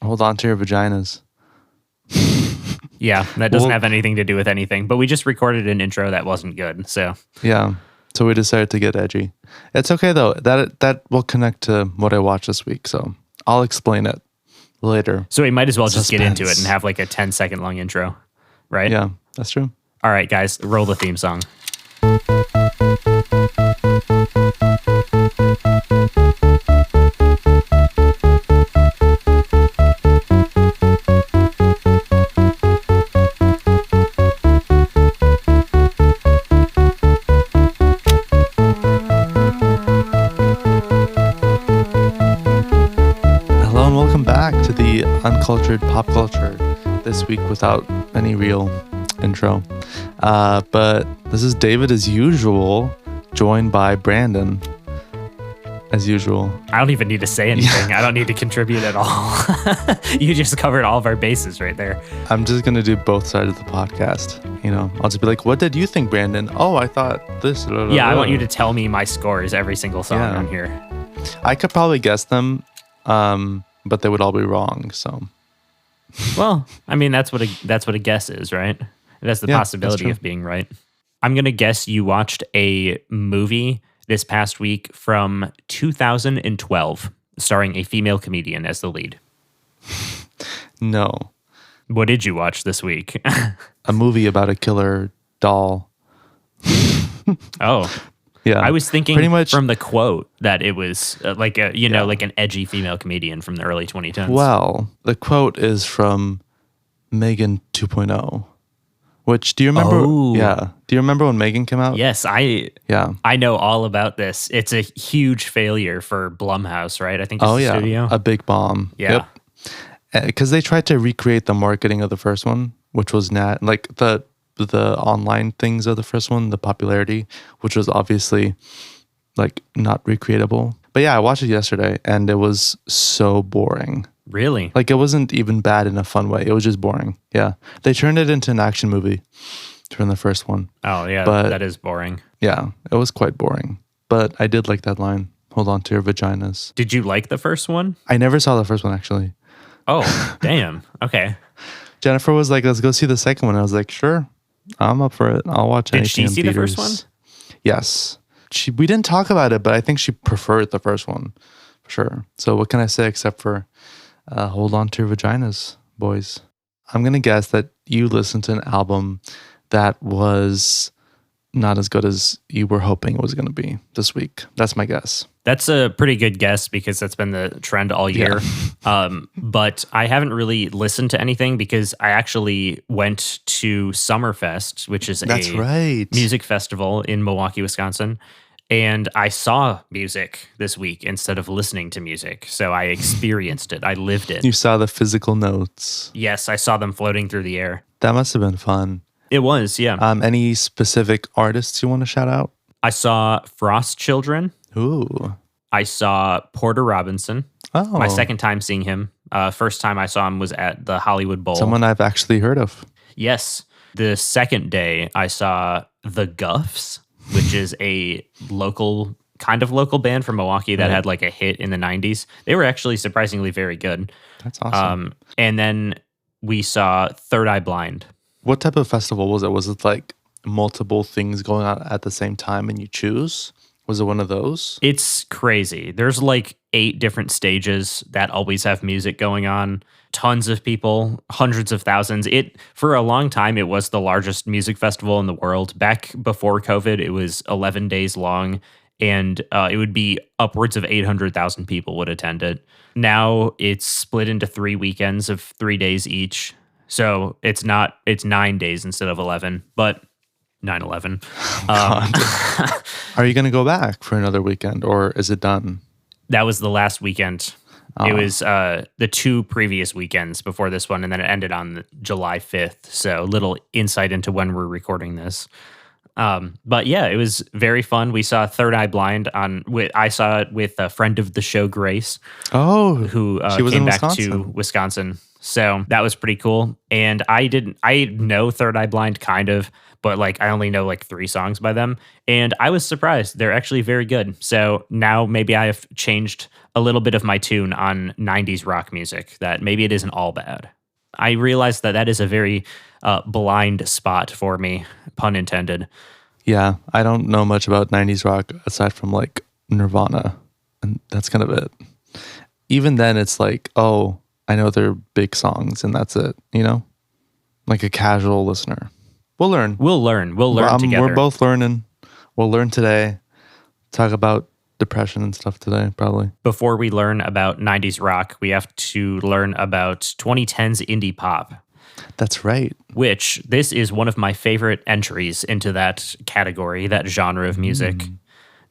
Hold on to your vaginas. Yeah, that doesn't have anything to do with anything. But we just recorded an intro that wasn't good. So yeah, so we decided to get edgy. It's okay though. That will connect to what I watched this week. So I'll explain it later. we might as well just get into it and have like a 10-second long intro, right? Yeah, that's true. All right, guys, roll the theme song. Uncultured pop culture this week without any real intro. But this is David as usual, joined by Brandon as usual. I don't even need to say anything. I don't need to contribute at all. You just covered all of our bases right there. I'm just going to do both sides of the podcast. You know, I'll just be like, what did you think, Brandon? Oh, I thought this. Yeah, I want you to tell me my scores every single song on here. I could probably guess them. But they would all be wrong. So, well, I mean that's what a guess is, right? It has the possibility of being right. I'm gonna guess you watched a movie this past week from 2012, starring a female comedian as the lead. No. What did you watch this week? A movie about a killer doll. Oh. Yeah, I was thinking pretty much from the quote that it was like an edgy female comedian from the early 2010s. Well, the quote is from Megan 2.0, which do you remember? Oh. Yeah. Do you remember when Megan came out? Yes, I know all about this. It's a huge failure for Blumhouse, right? I think it's the studio. A big bomb. Yeah. Yep. Because they tried to recreate the marketing of the first one, which was like the online things of the first one, the popularity, which was obviously like not recreatable. But yeah, I watched it yesterday and it was so boring. Really? Like it wasn't even bad in a fun way. It was just boring. Yeah. They turned it into an action movie from the first one. Oh yeah, but that is boring. Yeah, it was quite boring. But I did like that line. Hold on to your vaginas. Did you like the first one? I never saw the first one actually. Oh, damn. Okay. Jennifer was like, let's go see the second one. I was like, sure. I'm up for it. I'll watch anything. Did she see the first one? Yes. We didn't talk about it, but I think she preferred the first one for sure. So what can I say except for hold on to your vaginas, boys. I'm going to guess that you listened to an album that was not as good as you were hoping it was going to be this week. That's my guess. That's a pretty good guess because that's been the trend all year. Yeah. But I haven't really listened to anything because I actually went to Summerfest, which is a music festival in Milwaukee, Wisconsin. And I saw music this week instead of listening to music. So I experienced it. I lived it. You saw the physical notes. Yes, I saw them floating through the air. That must have been fun. It was, yeah. Any specific artists you want to shout out? I saw Frost Children. Ooh. I saw Porter Robinson. Oh. My second time seeing him. First time I saw him was at the Hollywood Bowl. Someone I've actually heard of. Yes. The second day I saw The Guffs, which is a local band from Milwaukee that had like a hit in the 90s. They were actually surprisingly very good. That's awesome. And then we saw Third Eye Blind. What type of festival was it? Was it like multiple things going on at the same time and you choose? Was it one of those? It's crazy. There's like 8 different stages that always have music going on. Tons of people, hundreds of thousands. For a long time, it was the largest music festival in the world. Back before COVID, it was 11 days long, and it would be upwards of 800,000 people would attend it. Now it's split into 3 weekends of 3 days each. So it's 9 days instead of 11, but 9/11. Are you going to go back for another weekend or is it done? That was the last weekend. It was the 2 previous weekends before this one, and then it ended on July 5th. So a little insight into when we're recording this. But yeah, it was very fun. We saw Third Eye Blind I saw it with a friend of the show, Grace. Oh, who she was came in back Wisconsin. to Wisconsin So that was pretty cool. And I know Third Eye Blind kind of, but like I only know like 3 songs by them. And I was surprised. They're actually very good. So now maybe I have changed a little bit of my tune on 90s rock music, that maybe it isn't all bad. I realized that that is a very blind spot for me, pun intended. Yeah, I don't know much about 90s rock aside from like Nirvana, and that's kind of it. Even then, it's like, oh, I know they're big songs, and that's it, you know? Like a casual listener. We'll learn. We'll learn. We'll learn together. We're both learning. We'll learn today. Talk about depression and stuff today, probably. Before we learn about 90s rock, we have to learn about 2010s indie pop. That's right. Which this is one of my favorite entries into that category, that genre of music.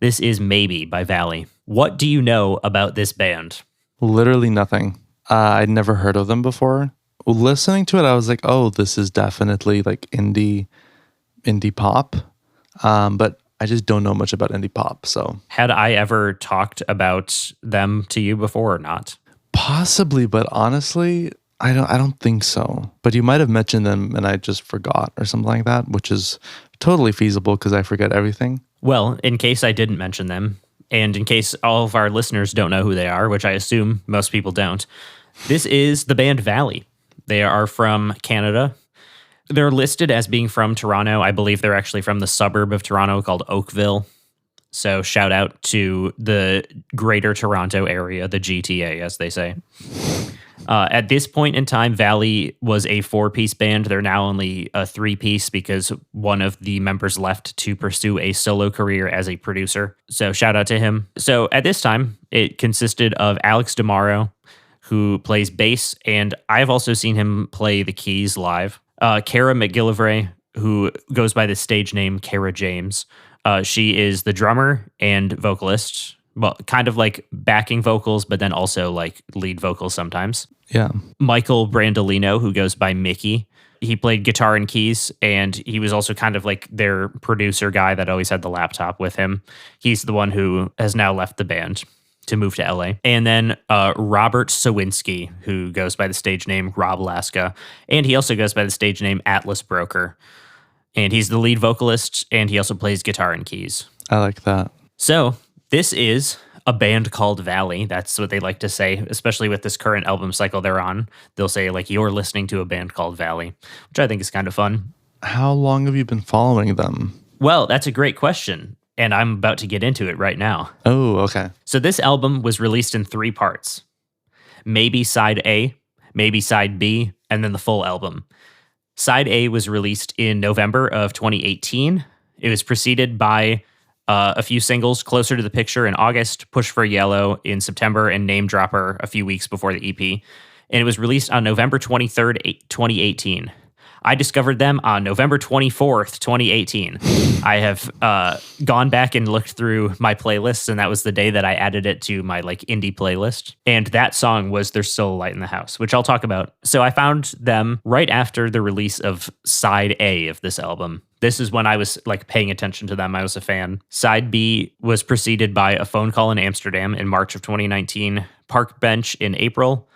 This is Maybe by Valley. What do you know about this band? Literally nothing. I'd never heard of them before. Listening to it, I was like, oh, this is definitely like indie pop. But I just don't know much about indie pop. So had I ever talked about them to you before or not? Possibly, but honestly, I don't think so. But you might have mentioned them and I just forgot or something like that, which is totally feasible because I forget everything. Well, in case I didn't mention them, and in case all of our listeners don't know who they are, which I assume most people don't, this is the band Valley. They are from Canada. They're listed as being from Toronto. I believe they're actually from the suburb of Toronto called Oakville. So shout out to the Greater Toronto area, the GTA, as they say. At this point in time, Valley was a 4-piece band. They're now only a 3-piece because one of the members left to pursue a solo career as a producer. So shout out to him. So at this time, it consisted of Alex DeMauro, who plays bass, and I've also seen him play the keys live. Cara McGillivray, who goes by the stage name Cara James. She is the drummer and vocalist. Well, kind of like backing vocals, but then also like lead vocals sometimes. Yeah. Michael Brandolino, who goes by Mickey. He played guitar and keys, and he was also kind of like their producer guy that always had the laptop with him. He's the one who has now left the band to move to LA. And then Robert Sawinski, who goes by the stage name Rob Laska. And he also goes by the stage name Atlas Broker. And he's the lead vocalist, and he also plays guitar and keys. I like that. So this is a band called Valley. That's what they like to say, especially with this current album cycle they're on. They'll say, like, you're listening to a band called Valley, which I think is kind of fun. How long have you been following them? Well, that's a great question, and I'm about to get into it right now. Oh, okay. So this album was released in 3 parts. Maybe side A, maybe side B, and then the full album. Side A was released in November of 2018. It was preceded by a few singles, Closer to the Picture in August, Push for Yellow in September, and Name Dropper a few weeks before the EP. And it was released on November 23rd, 2018. I discovered them on November 24th, 2018. I have gone back and looked through my playlists, and that was the day that I added it to my like indie playlist. And that song was There's Still a Light in the House, which I'll talk about. So I found them right after the release of Side A of this album. This is when I was like paying attention to them. I was a fan. Side B was preceded by A Phone Call in Amsterdam in March of 2019, Park Bench in April,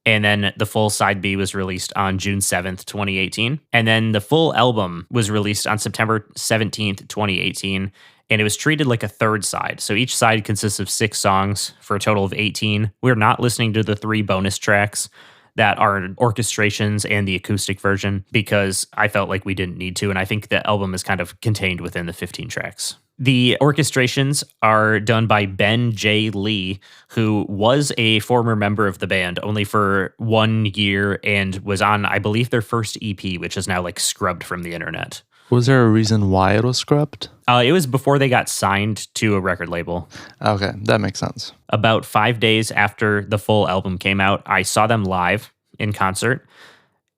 and then the full side B was released on June 7th, 2018. And then the full album was released on September 17th, 2018. And it was treated like a third side. So each side consists of 6 songs for a total of 18. We're not listening to the 3 bonus tracks that are orchestrations and the acoustic version because I felt like we didn't need to. And I think the album is kind of contained within the 15 tracks. The orchestrations are done by Ben J. Lee, who was a former member of the band only for 1 year and was on, I believe, their first EP, which is now like scrubbed from the internet. Was there a reason why it was scrubbed? It was before they got signed to a record label. Okay, that makes sense. About 5 days after the full album came out, I saw them live in concert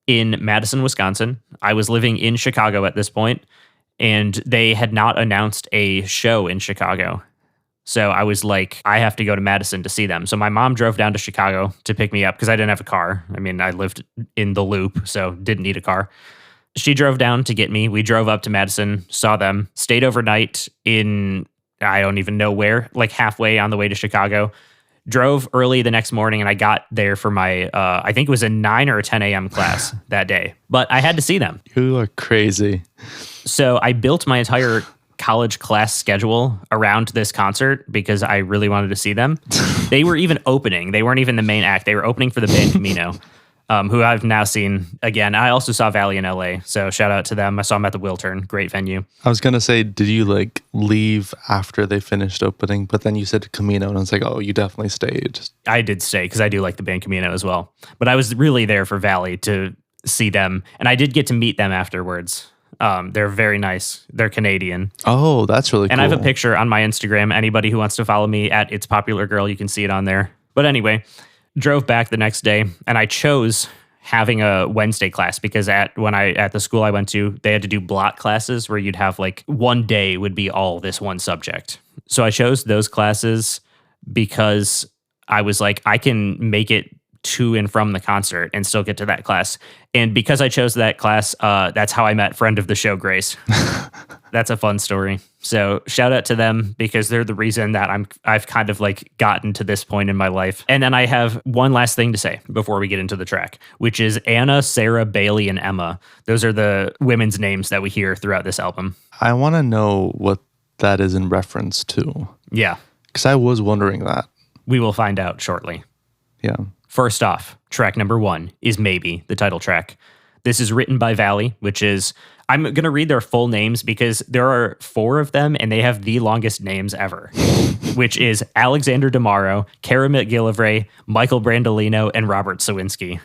in Madison, Wisconsin. I was living in Chicago at this point, and they had not announced a show in Chicago. So I was like, I have to go to Madison to see them. So my mom drove down to Chicago to pick me up because I didn't have a car. I mean, I lived in the Loop, so didn't need a car. She drove down to get me. We drove up to Madison, saw them, stayed overnight in, I don't even know where, like halfway on the way to Chicago. Drove early the next morning, and I got there for my, I think it was a 9 or a 10 a.m. class that day. But I had to see them. You are crazy. So I built my entire college class schedule around this concert because I really wanted to see them. They were even opening. They weren't even the main act. They were opening for the band Camino, who I've now seen again. I also saw Valley in LA, so shout out to them. I saw them at the Wiltern, great venue. I was gonna say, did you like leave after they finished opening? But then you said Camino, and I was like, oh, you definitely stayed. I did stay because I do like the band Camino as well. But I was really there for Valley to see them, and I did get to meet them afterwards. They're very nice. They're Canadian. Oh, that's really cool. And I have a picture on my Instagram. Anybody who wants to follow me at It's Popular Girl, you can see it on there. But anyway, drove back the next day, and I chose having a Wednesday class because at the school I went to, they had to do block classes where you'd have like one day would be all this one subject. So I chose those classes because I was like, I can make it to and from the concert and still get to that class. And because I chose that class, that's how I met friend of the show, Grace. That's a fun story. So shout out to them because they're the reason that I've kind of like gotten to this point in my life. And then I have one last thing to say before we get into the track, which is Anna, Sarah, Bailey, and Emma. Those are the women's names that we hear throughout this album. I want to know what that is in reference to. Yeah. Because I was wondering that. We will find out shortly. Yeah. First off, track number 1 is Maybe, the title track. This is written by Valley, which is, I'm going to read their full names because there are 4 of them and they have the longest names ever, which is Alexander Damaro, Cara McGillivray, Michael Brandolino, and Robert Sawinski,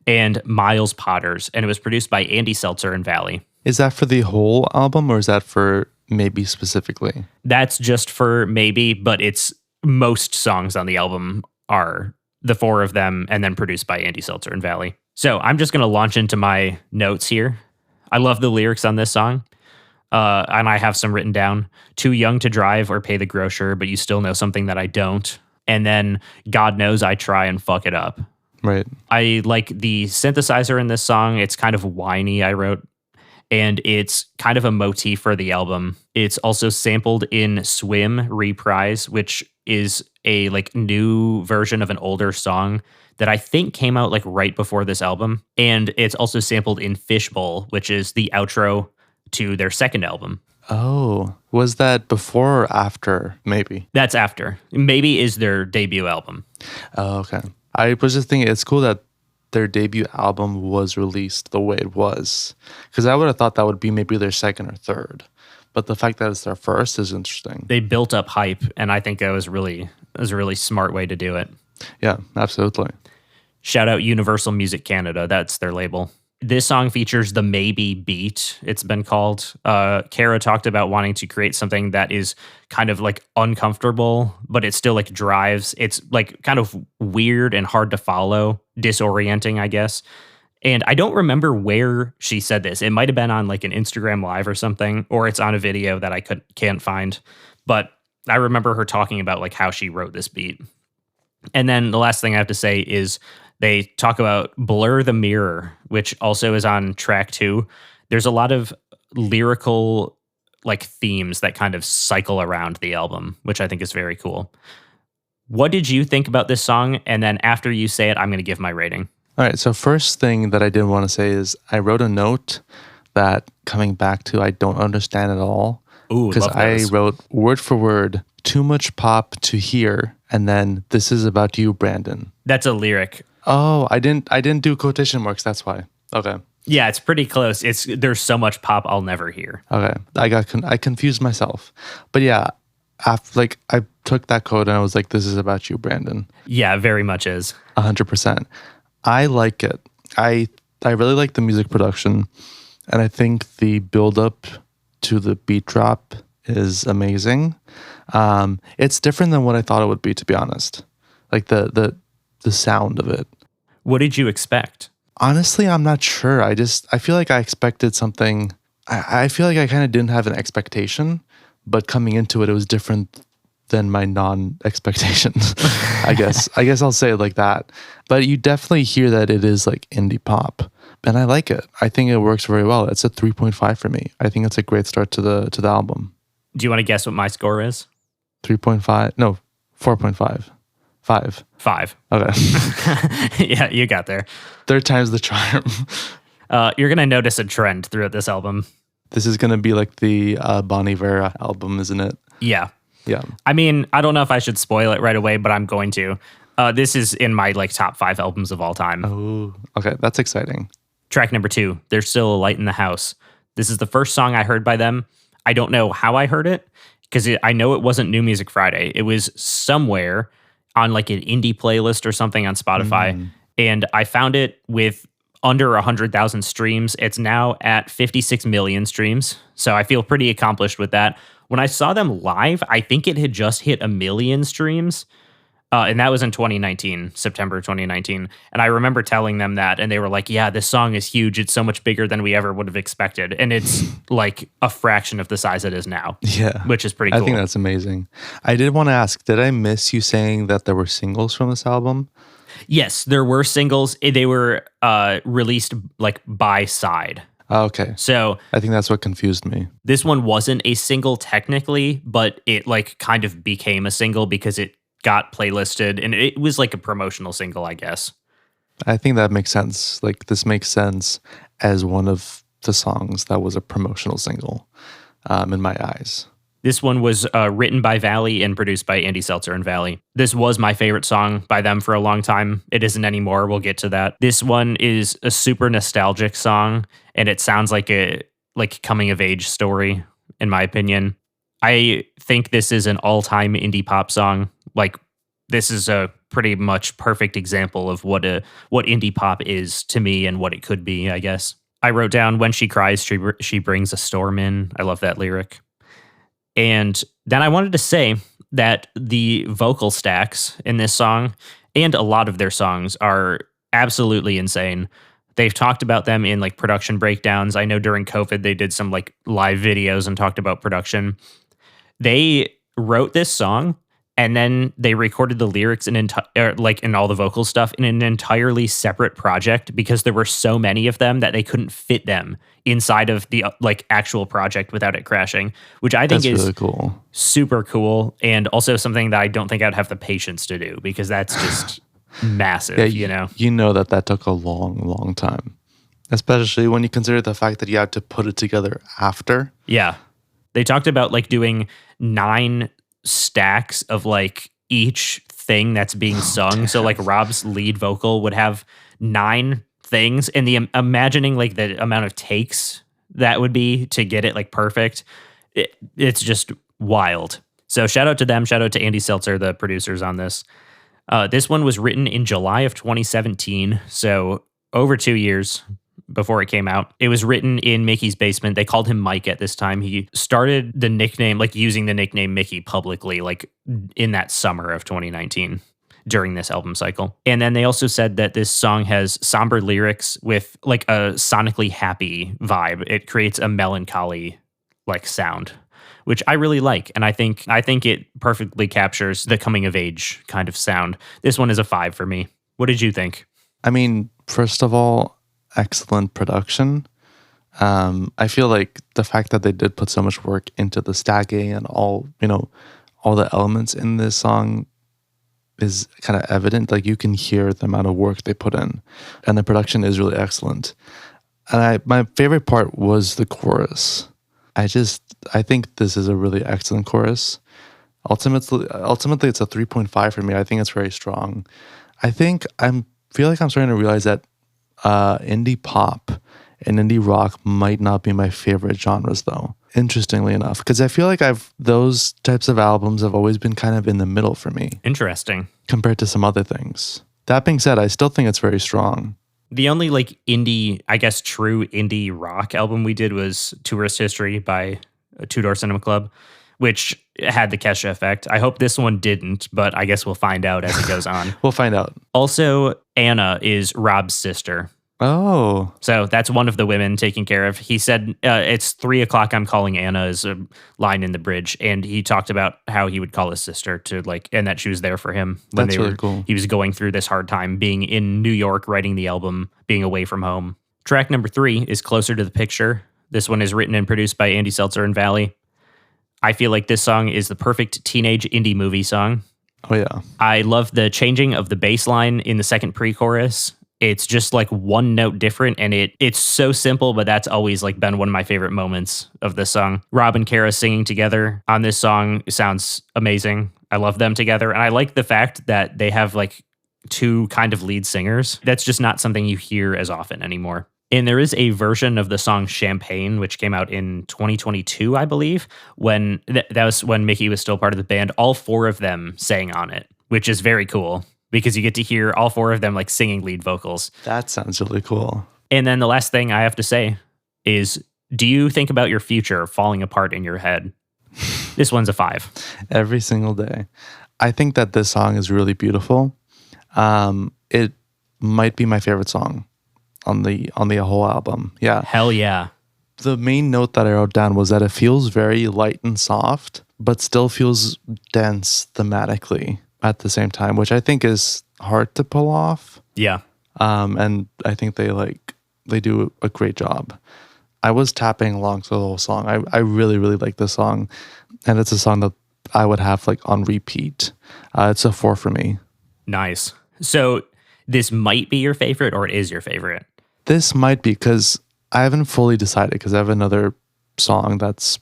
and Miles Potters. And it was produced by Andy Seltzer and Valley. Is that for the whole album or is that for Maybe specifically? That's just for Maybe, but it's most songs on the album are the 4 of them and then produced by Andy Seltzer and Valley. So I'm just going to launch into my notes here. I love the lyrics on this song. And I have some written down. Too young to drive or pay the grocer, but you still know something that I don't. And then God knows I try and fuck it up. Right. I like the synthesizer in this song. It's kind of whiny, I wrote. And it's kind of a motif for the album. It's also sampled in Swim Reprise, which is a like new version of an older song that I think came out like right before this album. And it's also sampled in Fishbowl, which is the outro to their second album. Oh, was that before or after Maybe? That's after. Maybe is their debut album. Oh, okay. I was just thinking it's cool that their debut album was released the way it was. Because I would have thought that would be maybe their second or third. But the fact that it's their first is interesting. They built up hype, and I think that was a really smart way to do it. Yeah, absolutely. Shout out Universal Music Canada. That's their label. This song features the Maybe beat, it's been called. Cara talked about wanting to create something that is kind of like uncomfortable, but it still like drives. It's like kind of weird and hard to follow, disorienting, I guess. And I don't remember where she said this. It might have been on like an Instagram Live or something, or it's on a video that I can't find. But I remember her talking about like how she wrote this beat. And then the last thing I have to say is they talk about Blur the Mirror, which also is on track 2. There's a lot of lyrical like themes that kind of cycle around the album, which I think is very cool. What did you think about this song? And then after you say it, I'm going to give my rating. All right. So first thing that I did want to say is I wrote a note that coming back to I don't understand at all. Ooh, because I wrote word for word, too much pop to hear, and then this is about you, Brandon. That's a lyric. Oh, I didn't do quotation marks. That's why. Okay. Yeah, it's pretty close. There's so much pop I'll never hear. Okay. I confused myself. But yeah, I took that quote and I was like, this is about you, Brandon. Yeah, very much is. 100%. I like it. I really like the music production, and I think the build up to the beat drop is amazing. It's different than what I thought it would be, to be honest. Like the sound of it. What did you expect? Honestly, I'm not sure. I feel like I expected something. I feel like I kind of didn't have an expectation, but coming into it, it was different than my non-expectations, I guess. I guess I'll say it like that. But you definitely hear that it is like indie pop. And I like it. I think it works very well. It's a 3.5 for me. I think it's a great start to the album. Do you want to guess what my score is? 3.5? No, 4.5. 5. 5. Okay. Yeah, you got there. Third time's the charm. You're going to notice a trend throughout this album. This is going to be like the Bon Iver album, isn't it? Yeah. Yeah. I mean, I don't know if I should spoil it right away, but I'm going to. This is in my like top 5 albums of all time. Oh, okay. That's exciting. Track number 2, There's Still a Light in the House. This is the first song I heard by them. I don't know how I heard it because I know it wasn't New Music Friday. It was somewhere on like an indie playlist or something on Spotify. And I found it with under 100,000 streams. It's now at 56 million streams. So I feel pretty accomplished with that. When I saw them live, I think it had just hit 1 million streams. And that was in 2019, September 2019. And I remember telling them that, and they were like, yeah, this song is huge. It's so much bigger than we ever would have expected. And it's like a fraction of the size it is now. Yeah. Which is pretty cool. I think that's amazing. I did want to ask, did I miss you saying that there were singles from this album? Yes, there were singles. They were released like by side. Oh, okay. So I think that's what confused me. This one wasn't a single technically, but it like kind of became a single because it got playlisted and it was like a promotional single, I guess. I think that makes sense. Like this makes sense as one of the songs that was a promotional single in my eyes. This one was written by Valley and produced by Andy Seltzer and Valley. This was my favorite song by them for a long time. It isn't anymore. We'll get to that. This one is a super nostalgic song, and it sounds like a coming of age story, in my opinion. I think this is an all-time indie pop song. Like this is a pretty much perfect example of what indie pop is to me and what it could be, I guess. I wrote down, when she cries, she brings a storm in. I love that lyric. And then I wanted to say that the vocal stacks in this song and a lot of their songs are absolutely insane. They've talked about them in like production breakdowns. I know during COVID, they did some like live videos and talked about production. They wrote this song and then they recorded the lyrics and all the vocal stuff in an entirely separate project because there were so many of them that they couldn't fit them inside of the like actual project without it crashing, which I think is really cool. Super cool. And also something that I don't think I'd have the patience to do because that's just massive, yeah, you know? You know that took a long, long time, especially when you consider the fact that you had to put it together after. Yeah. They talked about like doing 9 stacks of like each thing that's being sung. Damn. So like Rob's lead vocal would have 9 things, and the imagining like the amount of takes that would be to get it like perfect. It's just wild. So shout out to them. Shout out to Andy Seltzer, the producers on this. This one was written in July of 2017. So over 2 years before it came out. It was written in Mickey's basement. They called him Mike at this time. He started the nickname, like using the nickname Mickey publicly, like in that summer of 2019 during this album cycle. And then they also said that this song has somber lyrics with like a sonically happy vibe. It creates a melancholy like sound, which I really like. And I think it perfectly captures the coming of age kind of sound. This one is a 5 for me. What did you think? I mean, first of all, excellent production. I feel like the fact that they did put so much work into the stacking and all the elements in this song is kind of evident. Like you can hear the amount of work they put in, and the production is really excellent. And my favorite part was the chorus. I think this is a really excellent chorus. Ultimately, it's a 3.5 for me. I think it's very strong. I feel like I'm starting to realize that indie pop and indie rock might not be my favorite genres, though. Interestingly enough, because I feel like those types of albums have always been kind of in the middle for me. Interesting. Compared to some other things. That being said, I still think it's very strong. The only like indie, I guess true indie rock album we did was Tourist History by Two Door Cinema Club, which had the Kesha effect. I hope this one didn't, but I guess we'll find out as it goes on. We'll find out. Also, Anna is Rob's sister. Oh. So that's one of the women taking care of. He said, it's 3:00, I'm calling Anna is a line in the bridge. And he talked about how he would call his sister to and that she was there for him when that's really cool. He was going through this hard time being in New York, writing the album, being away from home. Track number 3 is Closer to the Picture. This one is written and produced by Andy Seltzer and Valley. I feel like this song is the perfect teenage indie movie song. Oh yeah. I love the changing of the bass line in the second pre-chorus. It's just like one note different, and it's so simple, but that's always like been one of my favorite moments of this song. Rob and Kara singing together on this song sounds amazing. I love them together, and I like the fact that they have like two kind of lead singers. That's just not something you hear as often anymore. And there is a version of the song Champagne, which came out in 2022, I believe, when that was when Mickey was still part of the band. All four of them sang on it, which is very cool because you get to hear all four of them like singing lead vocals. That sounds really cool. And then the last thing I have to say is, do you think about your future falling apart in your head? This one's a 5. Every single day. I think that this song is really beautiful. It might be my favorite song on the whole album. Yeah. Hell yeah. The main note that I wrote down was that it feels very light and soft, but still feels dense thematically at the same time, which I think is hard to pull off. Yeah. And I think they do a great job. I was tapping along to the whole song. I really, really like this song. And it's a song that I would have like on repeat. It's a 4 for me. Nice. So this might be your favorite, or it is your favorite? This might be, because I haven't fully decided, because I have another song that's,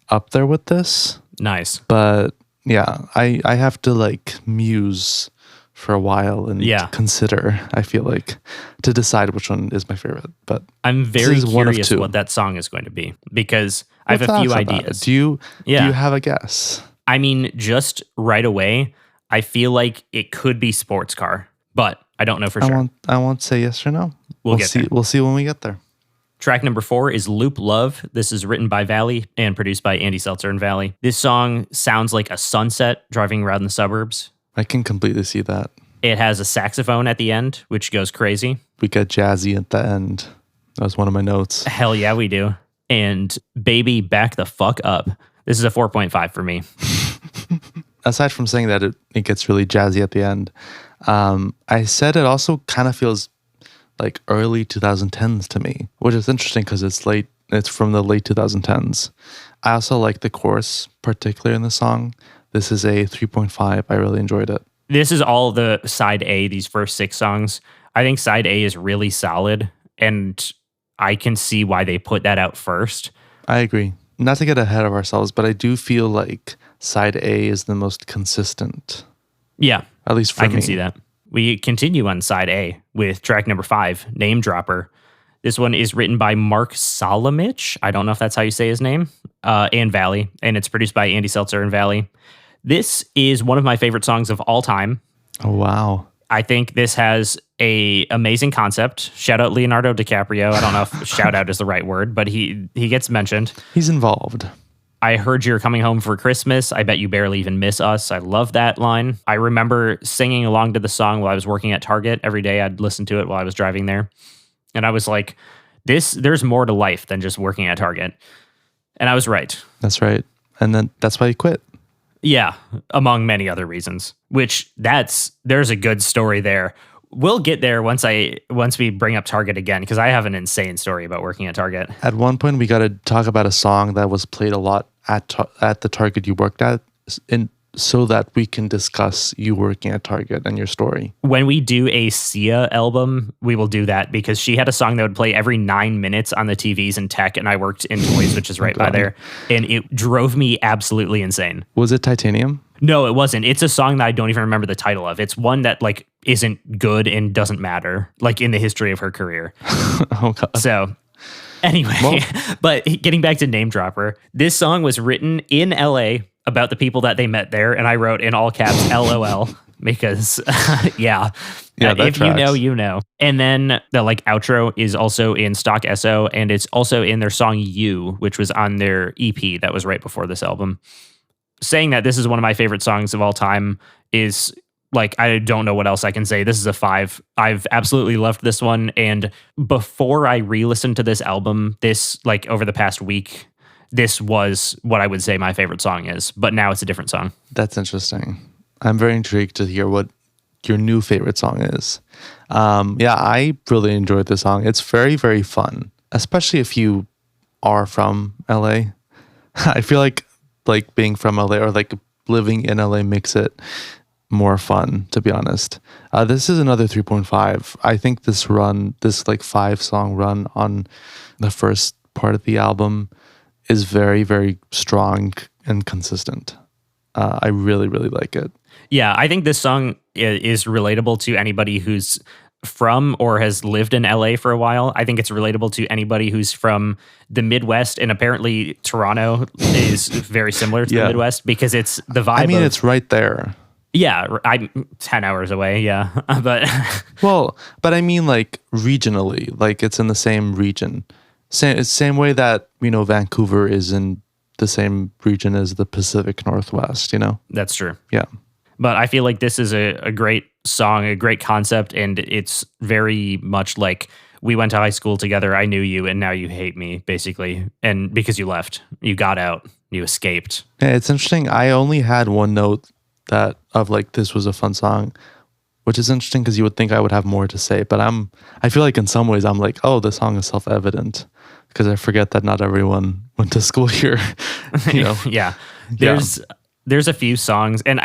up there with this. Nice. But yeah, I have to like muse for a while and consider, I feel like, to decide which one is my favorite. But I'm very curious what that song is going to be, because I have a few ideas. Do you have a guess? I mean, just right away, I feel like it could be Sports Car, but I don't know for sure. I won't say yes or no. We'll get see. there. We'll see when we get there. Track number 4 is Loop Love. This is written by Valley and produced by Andy Seltzer and Valley. This song sounds like a sunset driving around the suburbs. I can completely see that. It has a saxophone at the end, which goes crazy. We get jazzy at the end. That was one of my notes. Hell yeah, we do. And Baby, Back the Fuck Up. This is a 4.5 for me. Aside from saying that it gets really jazzy at the end, I said it also kind of feels like early 2010s to me, which is interesting because it's from the late 2010s. I also like the chorus, particularly in the song. This is a 3.5. I really enjoyed it. This is all the side A, these first 6 songs. I think side A is really solid, and I can see why they put that out first. I agree. Not to get ahead of ourselves, but I do feel like side A is the most consistent. Yeah. At least for me. I can see that. We continue on side A with track number 5, Name Dropper. This one is written by Mark Solomich. I don't know if that's how you say his name. And Valley. And it's produced by Andy Seltzer and Valley. This is one of my favorite songs of all time. Oh, wow. I think this has a amazing concept. Shout out Leonardo DiCaprio. I don't know if shout out is the right word, but he gets mentioned. He's involved. I heard you're coming home for Christmas. I bet you barely even miss us. I love that line. I remember singing along to the song while I was working at Target. Every day I'd listen to it while I was driving there. And I was like, there's more to life than just working at Target. And I was right. That's right. And then that's why you quit. Yeah, among many other reasons, which there's a good story there. We'll get there once we bring up Target again, because I have an insane story about working at Target. At one point, we got to talk about a song that was played a lot at the Target you worked at, so that we can discuss you working at Target and your story. When we do a Sia album, we will do that, because she had a song that would play every 9 minutes on the TVs in tech, and I worked in toys, which is right by there, and it drove me absolutely insane. Was it Titanium? No, it wasn't. It's a song that I don't even remember the title of. It's one that like isn't good and doesn't matter, like in the history of her career. Oh God. So anyway, but getting back to Name Dropper, this song was written in LA about the people that they met there, and I wrote in all caps LOL because yeah, if tracks. You know, you know. And then the like outro is also in Stock SO, and it's also in their song You, which was on their EP that was right before this album. Saying that this is one of my favorite songs of all time is like, I don't know what else I can say. This is a 5. I've absolutely loved this one. And before I re-listened to this album, this like over the past week, this was what I would say my favorite song is. But now it's a different song. That's interesting. I'm very intrigued to hear what your new favorite song is. Yeah, I really enjoyed this song. It's very, very fun, especially if you are from LA. I feel like being from LA or like living in LA makes it more fun, to be honest. This is another 3.5. I think this like 5-song run on the first part of the album is very, very strong and consistent. I really, really like it. Yeah, I think this song is relatable to anybody who's from or has lived in LA for a while. I think it's relatable to anybody who's from the Midwest, and apparently Toronto is very similar to the Midwest because it's the vibe. I mean, it's right there. Yeah, I'm 10 hours away. Yeah, but but I mean, like regionally, like it's in the same region, same way that Vancouver is in the same region as the Pacific Northwest. That's true. Yeah. But I feel like this is a great song, a great concept, and it's very much like we went to high school together. I knew you, and now you hate me, basically. And because you left, you got out, you escaped. Yeah, it's interesting. I only had one note that of like this was a fun song, which is interesting because you would think I would have more to say. But I feel like in some ways I'm like, oh, the song is self-evident because I forget that not everyone went to school here. Yeah. There's a few songs, and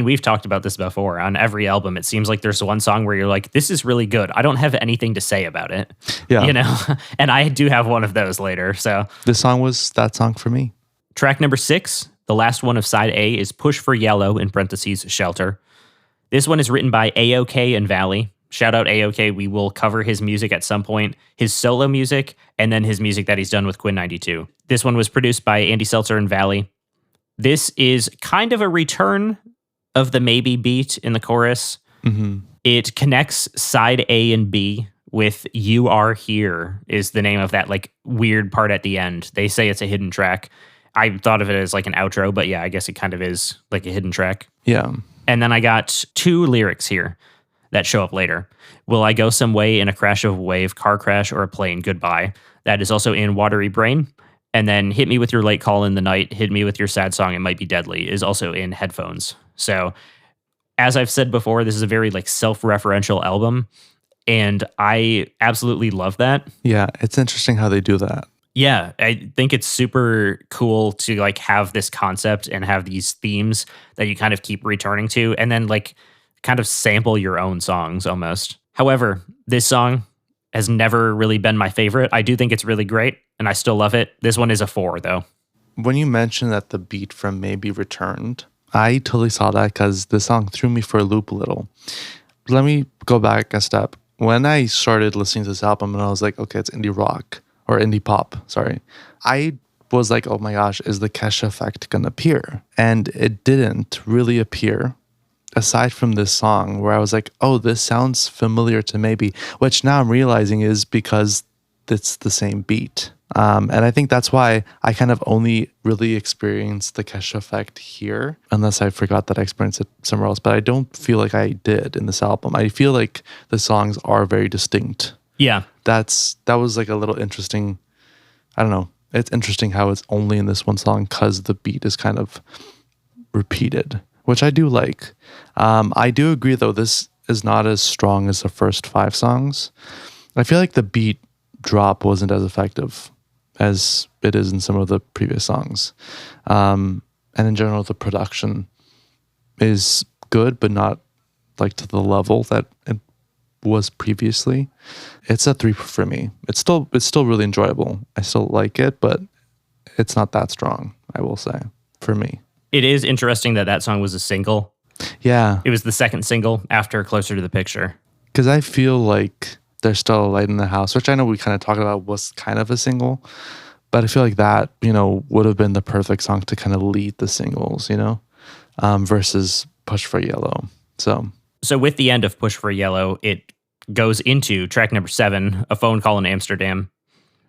we've talked about this before. On every album, it seems like there's one song where you're like, this is really good. I don't have anything to say about it. Yeah. And I do have one of those later. So this song was that song for me. Track number 6, the last one of side A, is Push for Yellow, in parentheses, Shelter. This one is written by AOK and Valley. Shout out AOK. We will cover his music at some point, his solo music, and then his music that he's done with Quinn 92. This one was produced by Andy Seltzer and Valley. This is kind of a return of the Maybe beat in the chorus. Mm-hmm. It connects side A and B with You Are Here is the name of that like weird part at the end. They say it's a hidden track. I thought of it as like an outro, but yeah, I guess it kind of is like a hidden track. Yeah. And then I got 2 lyrics here that show up later. Will I go some way in a crash of a wave, car crash, or a plane? Goodbye. That is also in Watery Brain. And then Hit Me With Your Late Call in the Night, Hit Me With Your Sad Song, It Might Be Deadly is also in Headphones. So as I've said before, this is a very like self-referential album, and I absolutely love that. Yeah, it's interesting how they do that. Yeah, I think it's super cool to like have this concept and have these themes that you kind of keep returning to, and then like kind of sample your own songs almost. However, this song has never really been my favorite. I do think it's really great, and I still love it. This one is a 4, though. When you mentioned that the beat from Maybe returned, I totally saw that because the song threw me for a loop a little. Let me go back a step. When I started listening to this album and I was like, okay, it's indie rock or indie pop, sorry. I was like, oh my gosh, is the Kesha effect going to appear? And it didn't really appear. Aside from this song where I was like, oh, this sounds familiar to Maybe, which now I'm realizing is because it's the same beat. And I think that's why I kind of only really experienced the Kesha effect here, unless I forgot that I experienced it somewhere else. But I don't feel like I did in this album. I feel like the songs are very distinct. Yeah. That was like a little interesting. I don't know. It's interesting how it's only in this one song because the beat is kind of repeated, which I do like. I do agree, though, this is not as strong as the first 5 songs. I feel like the beat drop wasn't as effective as it is in some of the previous songs. And in general, the production is good, but not like to the level that it was previously. It's a 3 for me. It's still really enjoyable. I still like it, but it's not that strong, I will say, for me. It is interesting that song was a single. Yeah. It was the second single after Closer to the Picture. Because I feel like There's Still a Light in the House, which I know we kind of talked about was kind of a single, but I feel like that, would have been the perfect song to kind of lead the singles, versus Push for Yellow. So with the end of Push for Yellow, it goes into track number 7, A Phone Call in Amsterdam.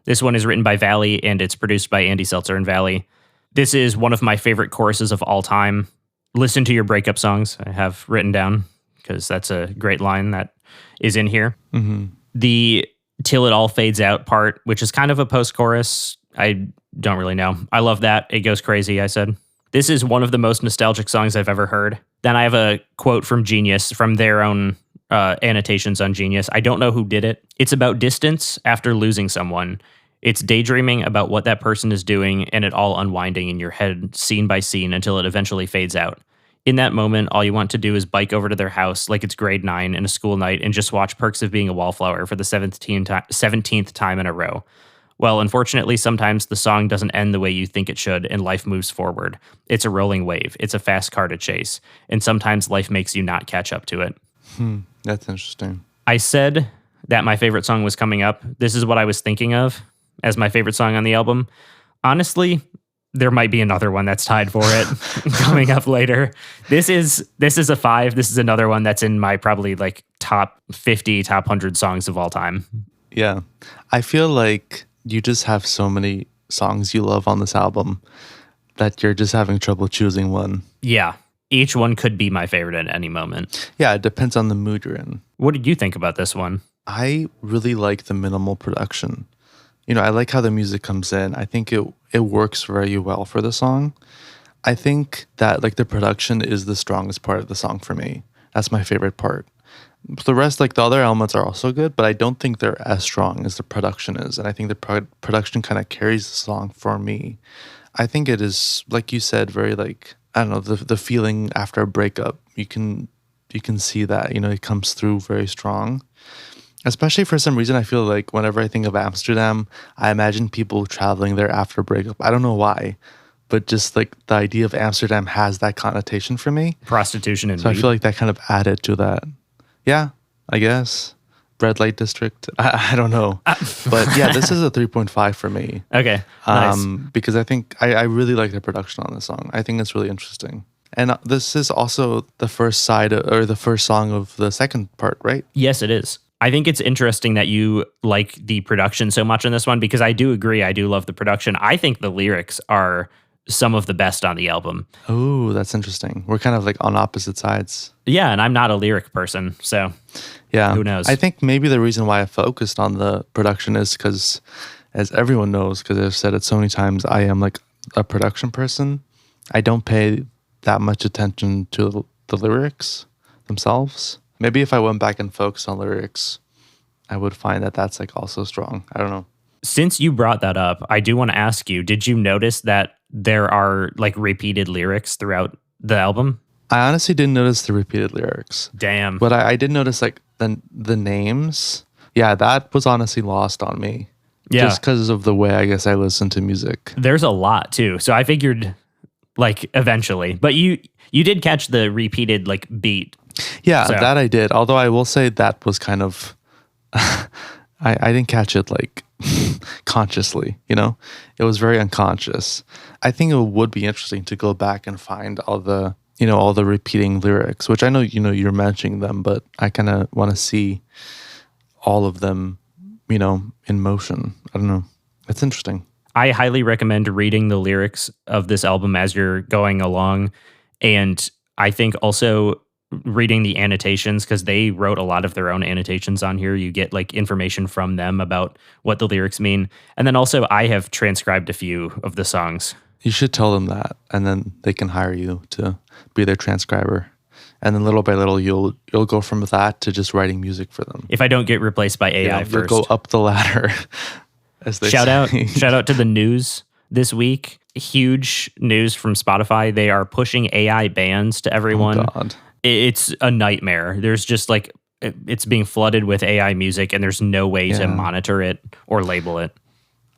This one is written by Valley, and it's produced by Andy Seltzer and Valley. This is one of my favorite choruses of all time. Listen to your breakup songs, I have written down, because that's a great line that is in here. Mm-hmm. The Till It All Fades Out part, which is kind of a post-chorus, I don't really know. I love that. It goes crazy, I said. This is one of the most nostalgic songs I've ever heard. Then I have a quote from Genius, from their own annotations on Genius. I don't know who did it. It's about distance after losing someone. It's daydreaming about what that person is doing and it all unwinding in your head scene by scene until it eventually fades out. In that moment, all you want to do is bike over to their house like it's grade 9 in a school night and just watch Perks of Being a Wallflower for the 17th time in a row. Well, unfortunately, sometimes the song doesn't end the way you think it should and life moves forward. It's a rolling wave. It's a fast car to chase. And sometimes life makes you not catch up to it. That's interesting. I said that my favorite song was coming up. This is what I was thinking of as my favorite song on the album. Honestly, there might be another one that's tied for it coming up later. This is a 5. This is another one that's in my probably like top 50, top 100 songs of all time. Yeah. I feel like you just have so many songs you love on this album that you're just having trouble choosing one. Yeah. Each one could be my favorite at any moment. Yeah, it depends on the mood you're in. What did you think about this one? I really like the minimal production. I like how the music comes in. I think it works very well for the song. I think that like the production is the strongest part of the song for me. That's my favorite part. The rest, like the other elements are also good, but I don't think they're as strong as the production is. And I think the production kind of carries the song for me. I think it is, like you said, very like, I don't know, the feeling after a breakup. You can see that, it comes through very strong. Especially for some reason, I feel like whenever I think of Amsterdam, I imagine people traveling there after breakup. I don't know why, but just like the idea of Amsterdam has that connotation for me. Prostitution and so weed. I feel like that kind of added to that. Yeah, I guess. Red light district. I don't know. But yeah, this is a 3.5 for me. Okay, nice. Because I think I really like the production on this song. I think it's really interesting. And this is also the first side or the first song of the second part, right? Yes, it is. I think it's interesting that you like the production so much on this one because I do agree. I do love the production. I think the lyrics are some of the best on the album. Oh, that's interesting. We're kind of like on opposite sides. Yeah, and I'm not a lyric person, so yeah, who knows? I think maybe the reason why I focused on the production is because, as everyone knows, because I've said it so many times, I am like a production person. I don't pay that much attention to the lyrics themselves. Maybe if I went back and focused on lyrics, I would find that that's like also strong. I don't know. Since you brought that up, I do want to ask you, did you notice that there are like repeated lyrics throughout the album? I honestly didn't notice the repeated lyrics. Damn. But I did notice like the names. Yeah, that was honestly lost on me. Yeah. Just because of the way I guess I listen to music. There's a lot too. So I figured like eventually. But you did catch the repeated like beat. Yeah, So- that I did. Although I will say that was kind of I didn't catch it like consciously, It was very unconscious. I think it would be interesting to go back and find all the repeating lyrics, which I know, you're mentioning them, but I kind of want to see all of them, in motion. I don't know. It's interesting. I highly recommend reading the lyrics of this album as you're going along. And I think also reading the annotations because they wrote a lot of their own annotations on here. You get like information from them about what the lyrics mean. And then also I have transcribed a few of the songs. You should tell them that, and then they can hire you to be their transcriber. And then little by little, you'll go from that to just writing music for them. If I don't get replaced by AI You'll first. go up the ladder, as they Shout say. out to the news this week. Huge news from Spotify. They are pushing AI bans to everyone. Oh, God. It's a nightmare. There's just like, it's being flooded with AI music and there's no way to monitor it or label it.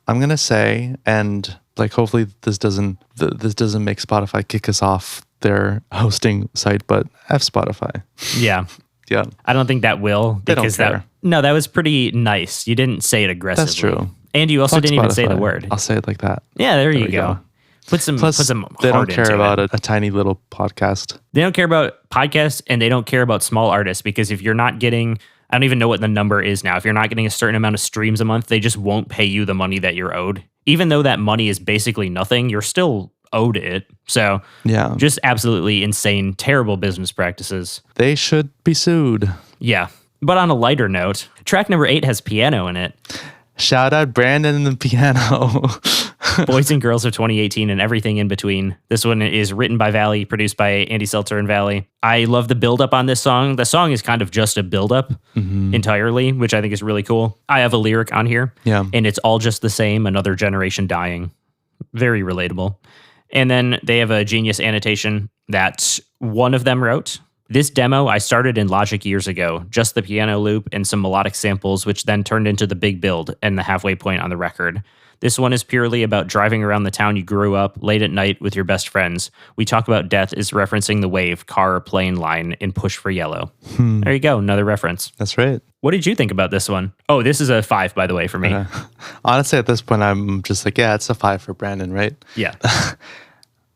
I'm going to say, and like hopefully this doesn't make Spotify kick us off their hosting site, but F Spotify. Yeah. Yeah. I don't think that will. They don't Because care. that was pretty nice. You didn't say it aggressively. That's true. And you also Fuck didn't even say the Spotify. word. I'll say it like that. Yeah, there we you go. Put some Plus, heart they don't care into about it. a tiny little podcast. They don't care about podcasts and they don't care about small artists because if you're not getting, I don't even know what the number is now. If you're not getting a certain amount of streams a month, they just won't pay you the money that you're owed. Even though that money is basically nothing, you're still owed it. So Yeah. just absolutely insane, terrible business practices. They should be sued. Yeah. But on a lighter note, track number 8 has piano in it. Shout out Brandon and the piano. Boys and Girls of 2018 and everything in between. This one is written by Valley, produced by Andy Seltzer and Valley. I love the buildup on this song. The song is kind of just a buildup entirely, which I think is really cool. I have a lyric on here, and it's all just the same, another generation dying. Very relatable. And then they have a genius annotation that one of them wrote. This demo I started in Logic years ago, just the piano loop and some melodic samples, which then turned into the big build and the halfway point on the record. This one is purely about driving around the town you grew up late at night with your best friends. We talk about death is referencing the wave, car, or plane line in Push for Yellow. There you go, another reference. That's right. What did you think about this one? Oh, this is a 5, by the way, for me. Honestly, at this point, I'm just like, yeah, it's a 5 for Brandon, right? Yeah.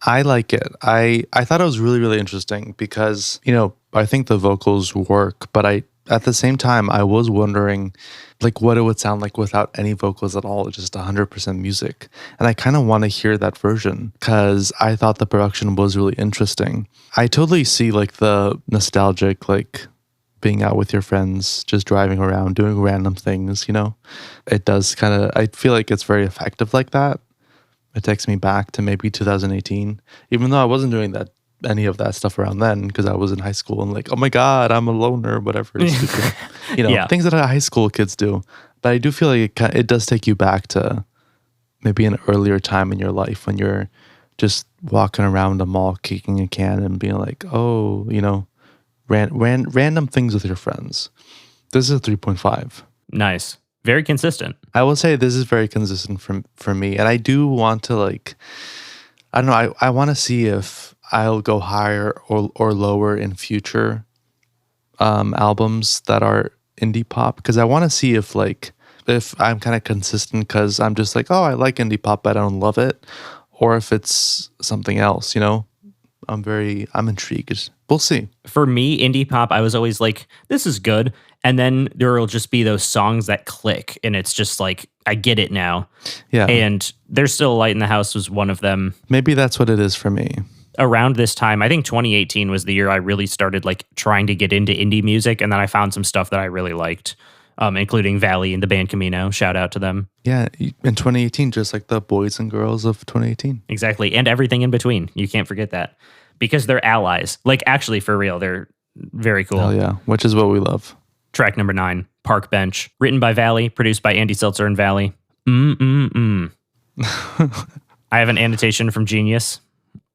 I like it. I thought it was really, really interesting because, I think the vocals work, but at the same time, I was wondering like what it would sound like without any vocals at all, just 100% music. And I kind of want to hear that version because I thought the production was really interesting. I totally see like the nostalgic, like being out with your friends, just driving around, doing random things, It does kind of, I feel like it's very effective like that. It takes me back to maybe 2018, even though I wasn't doing any of that stuff around then because I was in high school and like, oh my God, I'm a loner, whatever. Things that high school kids do. But I do feel like it does take you back to maybe an earlier time in your life when you're just walking around a mall, kicking a can and being like, oh, random things with your friends. This is a 3.5. Nice. Very consistent. I will say this is very consistent for me. And I do want to I don't know, I want to see if I'll go higher or lower in future albums that are indie pop. Because I want to see if I'm kind of consistent because I'm just like, oh, I like indie pop, but I don't love it. Or if it's something else, I'm intrigued. We'll see. For me, indie pop, I was always like, this is good. And then there will just be those songs that click. And it's just like, I get it now. Yeah. And There's Still a Light in the House was one of them. Maybe that's what it is for me. Around this time, I think 2018 was the year I really started like trying to get into indie music. And then I found some stuff that I really liked, including Valley and the band Camino. Shout out to them. Yeah. In 2018, just like the boys and girls of 2018. Exactly. And everything in between. You can't forget that. Because they're allies. Like, actually, for real, they're very cool. Hell yeah, which is what we love. Track number 9, Park Bench. Written by Valley, produced by Andy Seltzer and Valley. I have an annotation from Genius.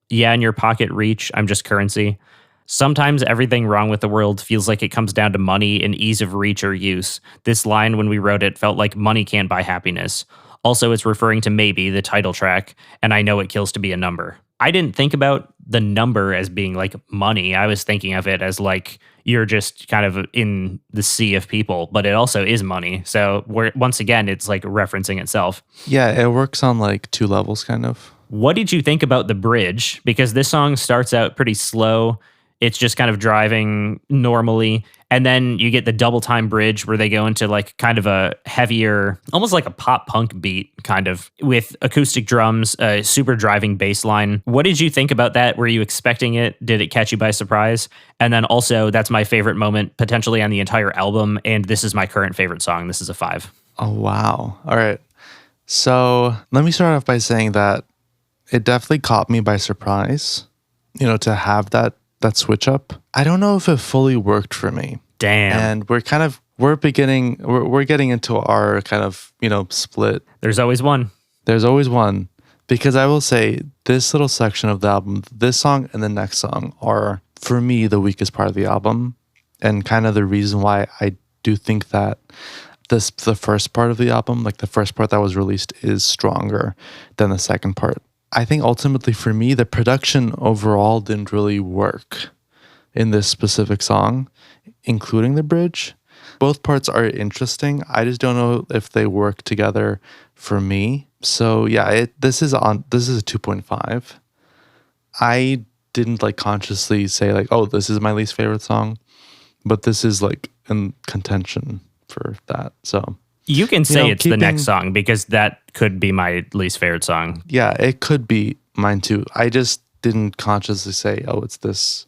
Yeah, in your pocket reach, I'm just currency. Sometimes everything wrong with the world feels like it comes down to money and ease of reach or use. This line, when we wrote it, felt like money can't buy happiness. Also, it's referring to Maybe, the title track, and I know it kills to be a number. I didn't think about the number as being like money. I was thinking of it as like you're just kind of in the sea of people, but it also is money. So once again, it's like referencing itself. Yeah, it works on like 2 levels kind of. What did you think about the bridge? Because this song starts out pretty slow. It's just kind of driving normally. And then you get the double time bridge where they go into like kind of a heavier, almost like a pop punk beat kind of with acoustic drums, a super driving bass line. What did you think about that? Were you expecting it? Did it catch you by surprise? And then also that's my favorite moment potentially on the entire album. And this is my current favorite song. This is a 5. Oh, wow. All right. So let me start off by saying that it definitely caught me by surprise, to have that switch up. I don't know if it fully worked for me. Damn. And we're getting into our kind of, split. There's always one. There's always one. Because I will say this little section of the album, this song and the next song are, for me, the weakest part of the album. And kind of the reason why I do think that the first part of the album, like the first part that was released, is stronger than the second part. I think ultimately for me, the production overall didn't really work in this specific song, including the bridge. Both parts are interesting. I just don't know if they work together for me. So yeah, this is a 2.5. I didn't like consciously say like, oh, this is my least favorite song, but this is like in contention for that. So you can say it's the next song because that could be my least favorite song. Yeah, it could be mine too. I just didn't consciously say, oh, it's this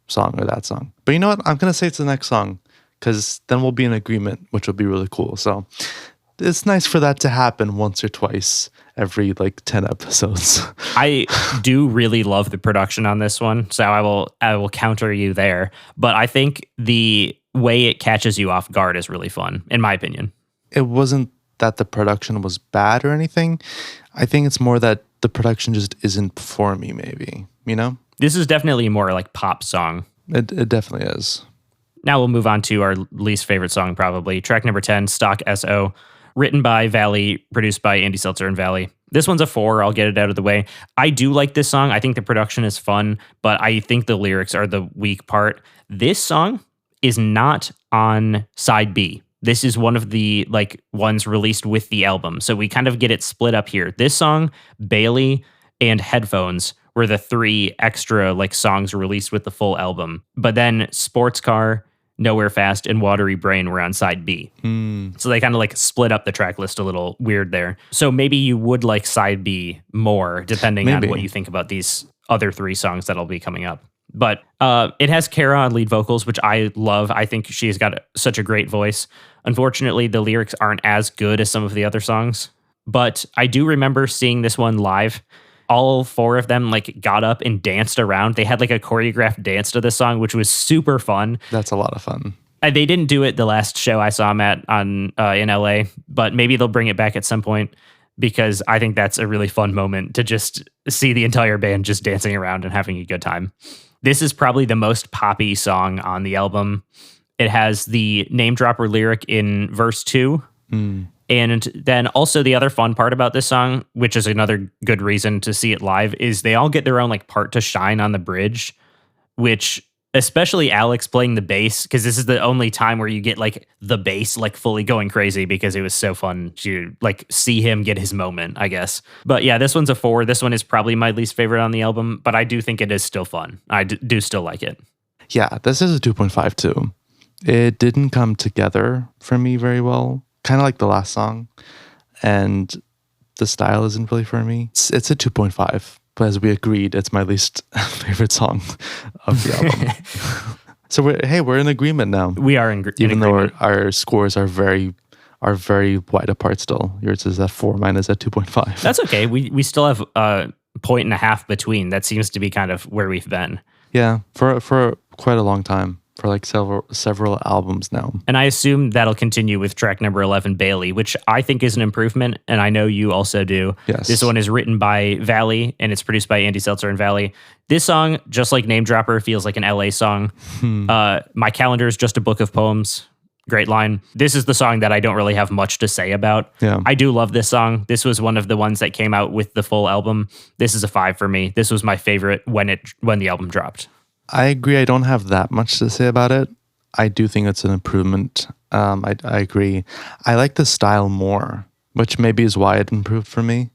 song or that song. But you know what? I'm going to say it's the next song because then we'll be in agreement, which will be really cool. So it's nice for that to happen once or twice every like 10 episodes. I do really love the production on this one, so I will counter you there. But I think the way it catches you off guard is really fun, in my opinion. It wasn't that the production was bad or anything. I think it's more that the production just isn't for me, maybe, you know? This is definitely more like pop song. It definitely is. Now we'll move on to our least favorite song, probably. Track number 10, Stock SO, written by Valley, produced by Andy Seltzer and Valley. This one's a 4. I'll get it out of the way. I do like this song. I think the production is fun, but I think the lyrics are the weak part. This song is not on side B. This is one of the like ones released with the album. So we kind of get it split up here. This song, Bailey, and Headphones were the 3 extra like songs released with the full album. But then Sports Car, Nowhere Fast, and Watery Brain were on side B. So they kind of like split up the track list a little weird there. So maybe you would like side B more, depending on what you think about these other 3 songs that'll be coming up. But it has Kara on lead vocals, which I love. I think she's got such a great voice. Unfortunately, the lyrics aren't as good as some of the other songs. But I do remember seeing this one live. All 4 of them like got up and danced around. They had like a choreographed dance to this song, which was super fun. That's a lot of fun. They didn't do it the last show I saw them at in LA, but maybe they'll bring it back at some point, because I think that's a really fun moment to just see the entire band just dancing around and having a good time. This is probably the most poppy song on the album. It has the name dropper lyric in verse 2. And then also the other fun part about this song, which is another good reason to see it live, is they all get their own like part to shine on the bridge, which especially Alex playing the bass, because this is the only time where you get like the bass like fully going crazy, because it was so fun to like see him get his moment, I guess. But yeah, this one's a 4. This one is probably my least favorite on the album, but I do think it is still fun. I do still like it. Yeah, this is a 2.5 too. It didn't come together for me very well, kind of like the last song, and the style isn't really for me. It's a 2.5. But as we agreed, it's my least favorite song of the album. So we're in agreement now. We are in agreement. Even though our scores are very wide apart still. Yours is at 4, mine is at 2.5. That's okay. We still have a point and a half between. That seems to be kind of where we've been. Yeah, for quite a long time. For like several albums now. And I assume that'll continue with track number 11, Bailey, which I think is an improvement, and I know you also do. Yes. This one is written by Valley, and it's produced by Andy Seltzer and Valley. This song, just like Name Dropper, feels like an LA song. My calendar is just a book of poems. Great line. This is the song that I don't really have much to say about. Yeah. I do love this song. This was one of the ones that came out with the full album. This is a 5 for me. This was my favorite when the album dropped. I agree. I don't have that much to say about it. I do think it's an improvement. I agree. I like the style more, which maybe is why it improved for me.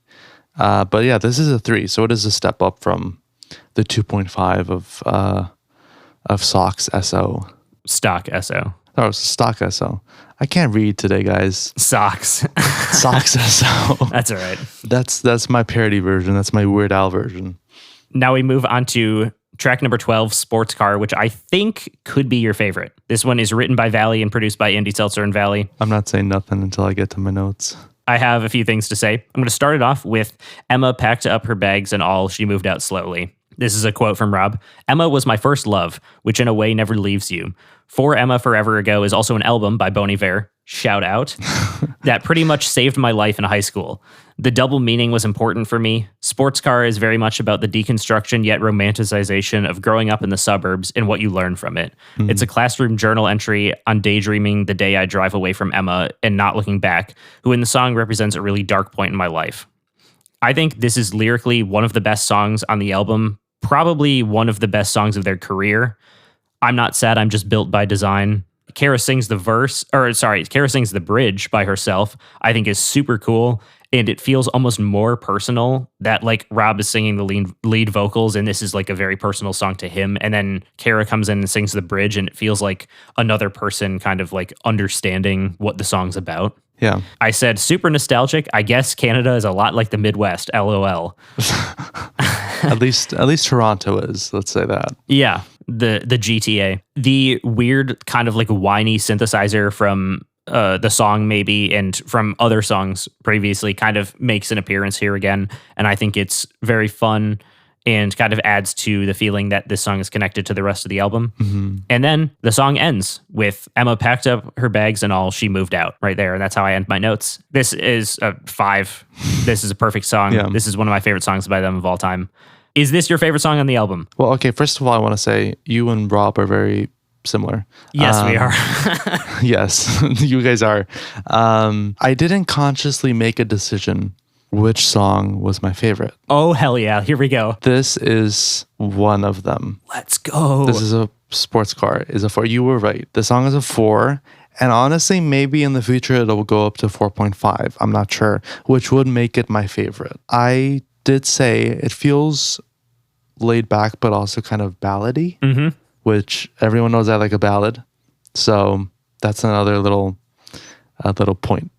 But yeah, this is a 3, so it is a step up from the 2.5 of Socks SO. Stock SO. Oh, Stock SO. I can't read today, guys. Socks. Socks SO. That's all right. That's my parody version. That's my Weird Al version. Now we move on to track number 12, Sports Car, which I think could be your favorite. This one is written by Valley and produced by Andy Seltzer and Valley. I'm not saying nothing until I get to my notes. I have a few things to say. I'm going to start it off with Emma packed up her bags and all. She moved out slowly. This is a quote from Rob. Emma was my first love, which in a way never leaves you. For Emma Forever Ago is also an album by Bon Iver. Shout out. That pretty much saved my life in high school. The double meaning was important for me. Sports Car is very much about the deconstruction yet romanticization of growing up in the suburbs and what you learn from it. Mm-hmm. It's a classroom journal entry on daydreaming the day I drive away from Emma and not looking back, who in the song represents a really dark point in my life. I think this is lyrically one of the best songs on the album, probably one of the best songs of their career. I'm not sad, I'm just built by design. Kara sings the bridge by herself, I think is super cool. And it feels almost more personal that like Rob is singing the lead vocals and this is like a very personal song to him. And then Kara comes in and sings the bridge and it feels like another person kind of like understanding what the song's about. Yeah. I said super nostalgic. I guess Canada is a lot like the Midwest, LOL. At least Toronto is, let's say that. Yeah, the GTA. The weird kind of like whiny synthesizer from the song maybe, and from other songs previously, kind of makes an appearance here again. And I think it's very fun and kind of adds to the feeling that this song is connected to the rest of the album. And then the song ends with Emma packed up her bags and all, she moved out right there. And that's how I end my notes. This is a 5. This is a perfect song. Yeah. This is one of my favorite songs by them of all time. Is this your favorite song on the album? Well, okay, first of all, I want to say you and Rob are very similar. Yes, we are. Yes, you guys are. I didn't consciously make a decision which song was my favorite. Oh, hell yeah. Here we go. This is one of them. Let's go. This is a sports car. Is a 4. You were right. The song is a 4. And honestly, maybe in the future it'll go up to 4.5. I'm not sure, which would make it my favorite. I did say it feels laid back, but also kind of ballady, which everyone knows I like a ballad. So that's another little point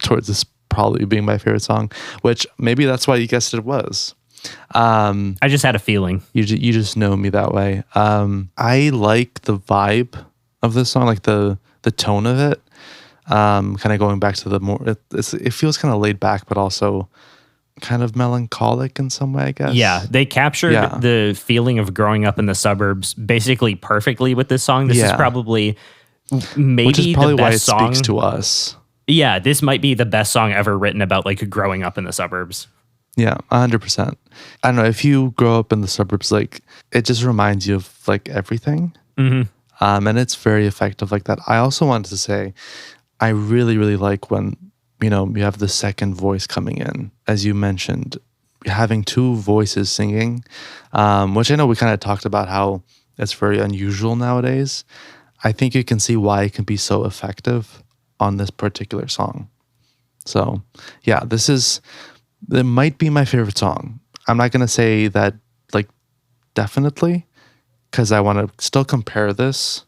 towards this probably being my favorite song, which maybe that's why you guessed it was. I just had a feeling. You just know me that way. I like the vibe of this song, like the tone of it. Kind of going back to the more, it feels kind of laid back, but also kind of melancholic in some way, I guess. Yeah, they captured the feeling of growing up in the suburbs basically perfectly with this song. This is probably maybe which is probably the best why it song. Speaks to us. Yeah, this might be the best song ever written about like growing up in the suburbs. Yeah, 100%. I don't know, if you grow up in the suburbs, like it just reminds you of like everything. And it's very effective like that. I also wanted to say, I really, really like when, you have the second voice coming in, as you mentioned, having 2 voices singing, which I know we kind of talked about how it's very unusual nowadays. I think you can see why it can be so effective on this particular song. So yeah, it might be my favorite song. I'm not going to say that like definitely, because I want to still compare this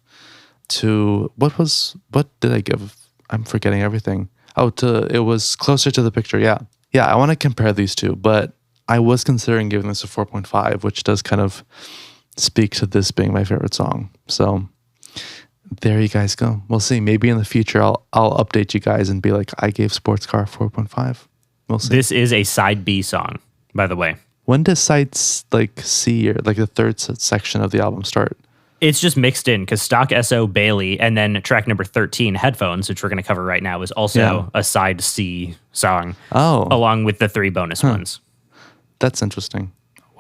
to what did I give? I'm forgetting everything. It was Closer to the Picture. Yeah. I want to compare these two, but I was considering giving this a 4.5, which does kind of speak to this being my favorite song. So there you guys go. We'll see. Maybe in the future I'll update you guys and be like, I gave Sports Car 4.5. We'll see. This is a side B song, by the way. When does side like C or like the third section of the album start? It's just mixed in because Stock SO Bailey and then track number 13, Headphones, which we're going to cover right now, is also a side C song. Oh. Along with the 3 bonus ones. That's interesting.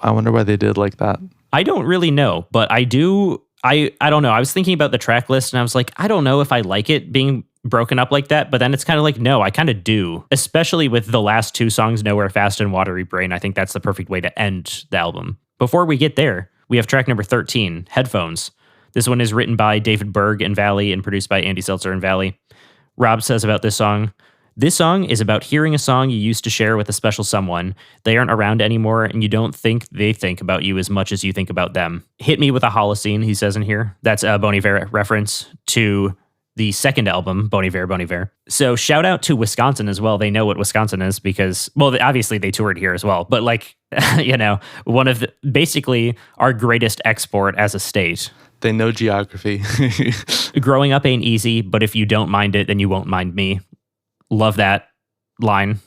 I wonder why they did like that. I don't really know, but I do. I don't know. I was thinking about the track list and I was like, I don't know if I like it being broken up like that, but then it's kind of like, no, I kind of do, especially with the last 2 songs, Nowhere Fast and Watery Brain. I think that's the perfect way to end the album. Before we get there, we have track number 13, Headphones. This one is written by David Berg and Valley and produced by Andy Seltzer and Valley. Rob says about this song is about hearing a song you used to share with a special someone. They aren't around anymore, and you don't think they think about you as much as you think about them. Hit me with a Holocene, he says in here. That's a Bon Iver reference to the second album, Bon Iver, Bon Iver. So shout out to Wisconsin as well. They know what Wisconsin is because, well, obviously they toured here as well. But like, one of basically our greatest export as a state. They know geography. Growing up ain't easy, but if you don't mind it, then you won't mind me. Love that line.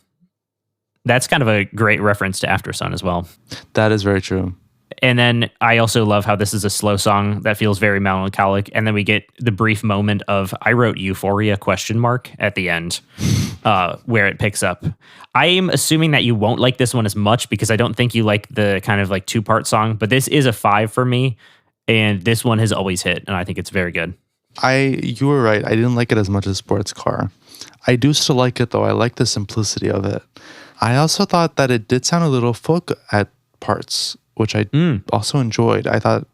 That's kind of a great reference to Aftersun as well. That is very true. And then I also love how this is a slow song that feels very melancholic. And then we get the brief moment of I wrote Euphoria ? At the end, where it picks up. I am assuming that you won't like this one as much because I don't think you like the kind of like 2-part song, but this is a 5 for me. And this one has always hit, and I think it's very good. You were right. I didn't like it as much as Sports Car. I do still like it, though. I like the simplicity of it. I also thought that it did sound a little folk at parts, which I also enjoyed. I thought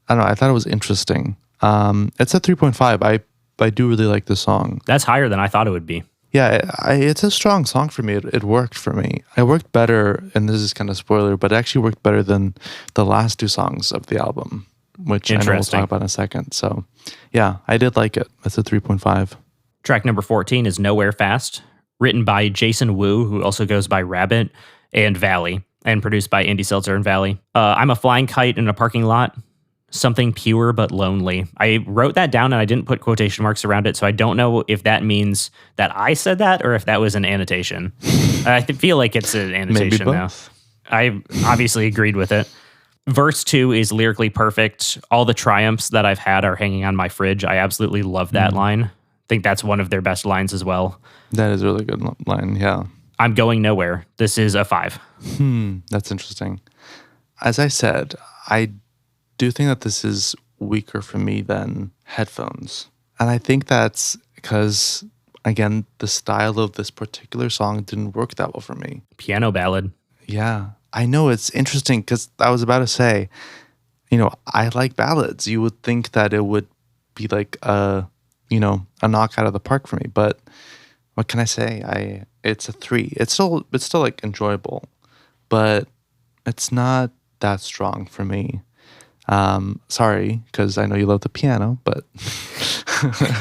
it was interesting. It's a 3.5. I do really like the song. That's higher than I thought it would be. Yeah, it's a strong song for me. It worked for me. It worked better, and this is kind of spoiler, but it actually worked better than the last 2 songs of the album, which I know we'll talk about in a second. So, yeah, I did like it. It's a 3.5. Track number 14 is Nowhere Fast, written by Jason Wu, who also goes by Rabbit, and Valley, and produced by Andy Seltzer and Valley. I'm a flying kite in a parking lot. Something pure but lonely. I wrote that down and I didn't put quotation marks around it, so I don't know if that means that I said that or if that was an annotation. I feel like it's an Maybe annotation now. both. I obviously agreed with it. Verse 2 is lyrically perfect. All the triumphs that I've had are hanging on my fridge. I absolutely love that line. I think that's one of their best lines as well. That is a really good line. Yeah. I'm going nowhere. This is a 5. That's interesting. As I said, I do think that this is weaker for me than Headphones. And I think that's because, again, the style of this particular song didn't work that well for me. Piano ballad. Yeah. I know it's interesting because I was about to say, I like ballads. You would think that it would be like a knock out of the park for me. But what can I say? It's a 3. It's still like enjoyable, but it's not that strong for me. Sorry, because I know you love the piano, but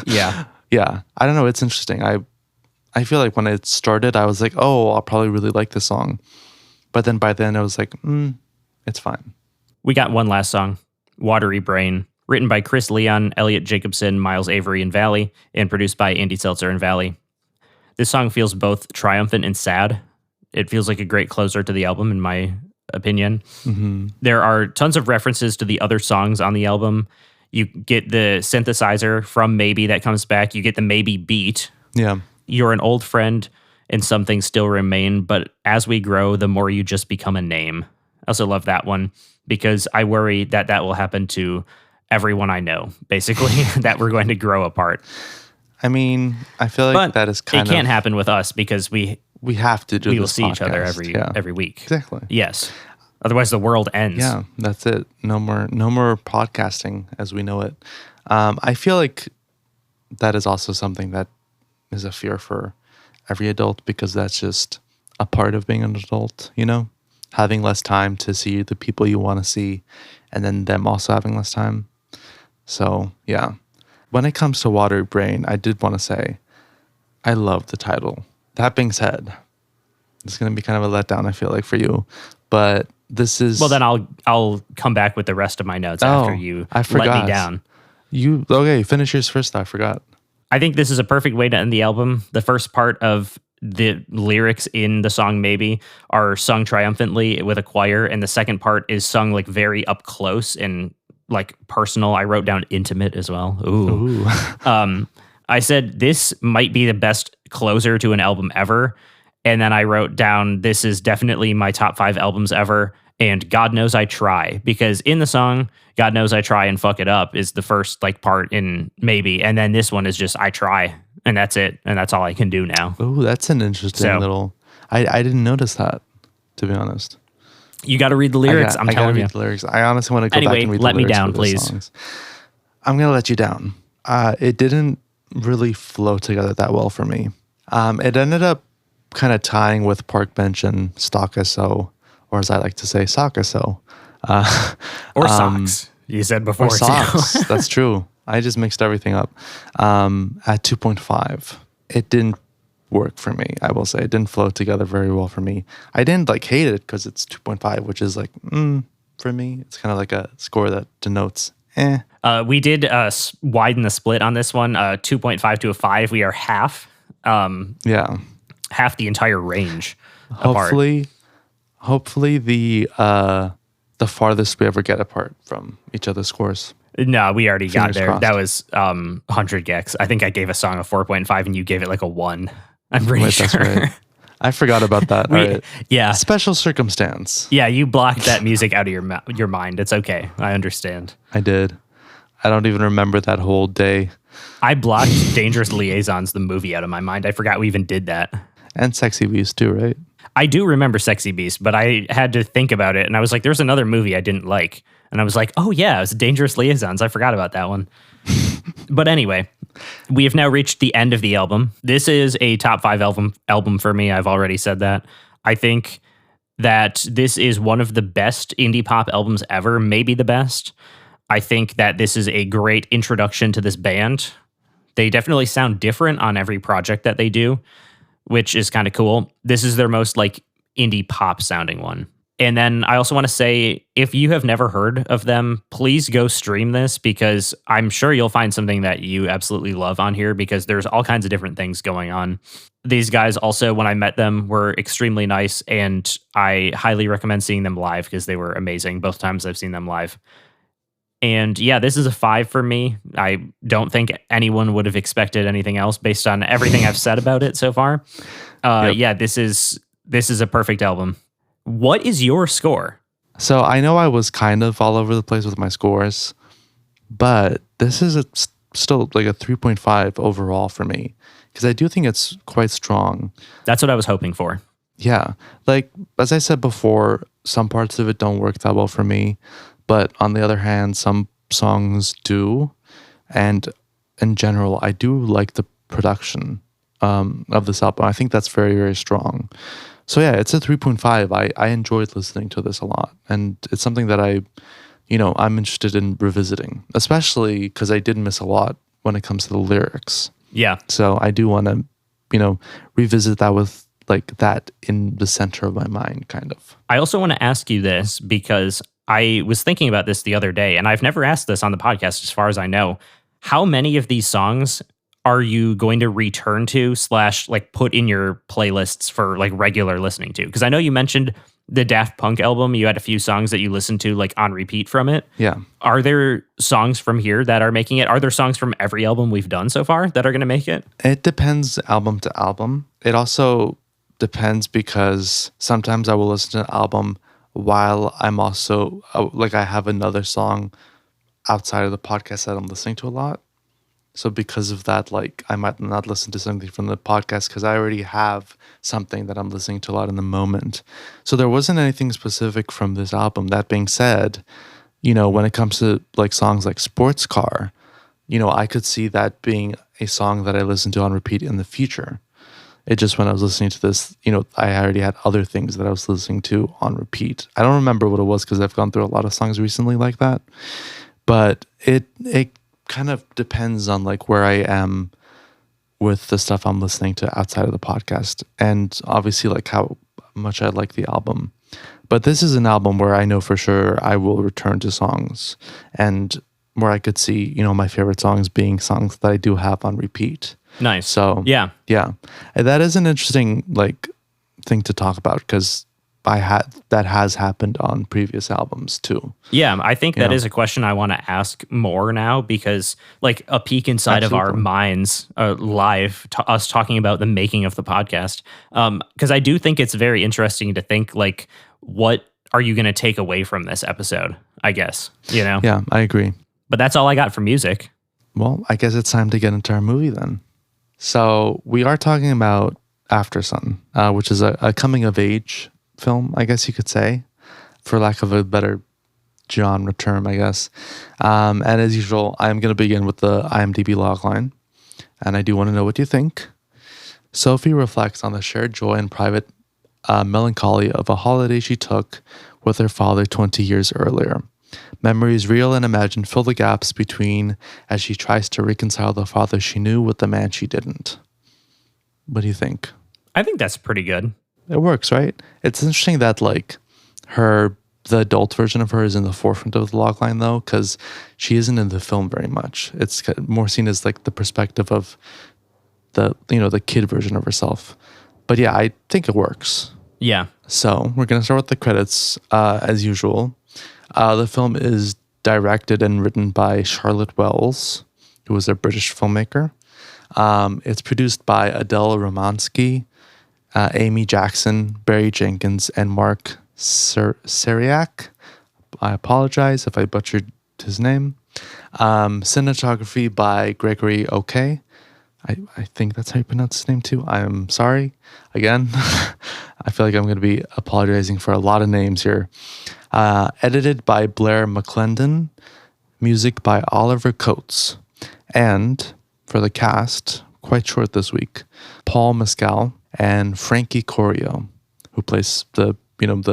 Yeah. yeah, I don't know. It's interesting. I feel like when it started, I was like, oh, I'll probably really like this song. But then by then I was like, it's fine. We got one last song, Watery Brain, written by Chris Leon, Elliot Jacobson, Miles Avery, and Valley, and produced by Andy Seltzer and Valley. This song feels both triumphant and sad. It feels like a great closer to the album, in my opinion. Mm-hmm. There are tons of references to the other songs on the album. You get the synthesizer from Maybe that comes back. You get the Maybe beat. Yeah. You're an old friend and some things still remain, but as we grow, the more you just become a name. I also love that one because I worry that will happen to everyone I know, basically, that we're going to grow apart. I mean, I feel like that is kind of... It can't happen with us because we have to do this. We will see each other podcast. every week. Exactly. Yes. Otherwise, the world ends. Yeah, that's it. No more podcasting as we know it. I feel like that is also something that is a fear for every adult because that's just a part of being an adult, having less time to see the people you want to see and then them also having less time. So, yeah. When it comes to Watery Brain, I did want to say I love the title. That being said, it's going to be kind of a letdown, I feel like, for you. But this is... Well, then I'll come back with the rest of my notes after you let me down. Okay, finish yours first. I forgot. I think this is a perfect way to end the album. The first part of the lyrics in the song Maybe are sung triumphantly with a choir, and the second part is sung like very up close and like personal. I wrote down intimate as well. Ooh. I said this might be the best closer to an album ever, and then I wrote down this is definitely my top 5 albums ever. And God Knows I Try, because in the song, God Knows I Try and Fuck It Up is the first like part in Maybe. And then this one is just I try and that's it. And that's all I can do now. Oh, that's an interesting little, I didn't notice that, to be honest. You got to read the lyrics. I'm telling you. Read the lyrics. I honestly want to go back and read the lyrics. Let me down, for please. Songs. I'm going to let you down. It didn't really flow together that well for me. It ended up kind of tying with Park Bench and Stock So. Or as I like to say, Soccer So. Or Socks. You said before. Or Socks. That's true. I just mixed everything up. At 2.5, it didn't work for me, I will say. It didn't flow together very well for me. I didn't hate it because it's 2.5, which is for me. It's kind of like a score that denotes We did widen the split on this one, 2.5 to a 5. We are half. Half the entire range apart. Hopefully the farthest we ever get apart from each other's scores. No, we already got there. Crossed. That was 100 gex. I think I gave a song a 4.5 and you gave it like a 1. I'm pretty sure. That's right. I forgot about that. All right. Yeah. Special circumstance. Yeah, you blocked that music out of your mind. It's okay. I understand. I did. I don't even remember that whole day. I blocked Dangerous Liaisons, the movie, out of my mind. I forgot we even did that. And Sexy Beast too, right? I do remember Sexy Beast, but I had to think about it, and I was like, there's another movie I didn't like. And I was like, oh yeah, it was Dangerous Liaisons. I forgot about that one. But anyway, we have now reached the end of the album. This is a top 5 album for me. I've already said that. I think that this is one of the best indie pop albums ever, maybe the best. I think that this is a great introduction to this band. They definitely sound different on every project that they do, which is kind of cool. This is their most indie pop sounding one. And then I also want to say, if you have never heard of them, please go stream this because I'm sure you'll find something that you absolutely love on here because there's all kinds of different things going on. These guys also, when I met them, were extremely nice, and I highly recommend seeing them live because they were amazing both times I've seen them live. And yeah, this is a 5 for me. I don't think anyone would have expected anything else based on everything I've said about it so far. Yep. Yeah, this is a perfect album. What is your score? So I know I was kind of all over the place with my scores, but this is still like a 3.5 overall for me because I do think it's quite strong. That's what I was hoping for. Yeah. Like, as I said before, some parts of it don't work that well for me, but on the other hand, some songs do. And in general, I do like the production of this album. I think that's very, very strong. So yeah, it's a 3.5. I enjoyed listening to this a lot. And it's something that I'm interested in revisiting, especially because I did miss a lot when it comes to the lyrics. Yeah. So I do want to, revisit that with like that in the center of my mind, kind of. I also want to ask you this because I was thinking about this the other day, and I've never asked this on the podcast as far as I know. How many of these songs are you going to return to / like put in your playlists for like regular listening to? Because I know you mentioned the Daft Punk album. You had a few songs that you listened to like on repeat from it. Yeah. Are there songs from here that are making it? Are there songs from every album we've done so far that are going to make it? It depends album to album. It also depends because sometimes I will listen to an album while I'm also like I have another song outside of the podcast that I'm listening to a lot. So because of that, like I might not listen to something from the podcast because I already have something that I'm listening to a lot in the moment. So there wasn't anything specific from this album. That being said, when it comes to like songs like Sports Car, I could see that being a song that I listen to on repeat in the future. It just when I was listening to this, I already had other things that I was listening to on repeat. I don't remember what it was because I've gone through a lot of songs recently like that. But it kind of depends on like where I am with the stuff I'm listening to outside of the podcast, and obviously like how much I like the album. But this is an album where I know for sure I will return to songs, and where I could see my favorite songs being songs that I do have on repeat. Nice. So yeah, and that is an interesting like thing to talk about because that has happened on previous albums too. Yeah, I think that is a question I want to ask more now because like a peek inside of our minds live, us talking about the making of the podcast. Because I do think it's very interesting to think like, what are you going to take away from this episode, I guess, Yeah, I agree. But that's all I got for music. Well, I guess it's time to get into our movie then. So we are talking about Aftersun, which is a coming of age film, I guess you could say, for lack of a better genre term, I guess. And as usual, I'm going to begin with the IMDb logline, and I do want to know what you think. Sophie reflects on the shared joy and private melancholy of a holiday she took with her father 20 years earlier. Memories real and imagined fill the gaps between as she tries to reconcile the father she knew with the man she didn't. What do you think? I think that's pretty good. It works, right? It's interesting that like the adult version of her is in the forefront of the logline though, because she isn't in the film very much. It's more seen as like the perspective of the kid version of herself. But yeah, I think it works. Yeah. So we're gonna start with the credits as usual. The film is directed and written by Charlotte Wells, who was a British filmmaker. It's produced by Adele Romansky, Amy Jackson, Barry Jenkins, and Mark Syriac. I apologize if I butchered his name. Cinematography by Gregory O'Kay. I think that's how you pronounce his name too. I'm sorry. Again, I feel like I'm going to be apologizing for a lot of names here. Edited by Blair McClendon. Music by Oliver Coates. And for the cast, quite short this week, Paul Mescal and Frankie Corio, who plays the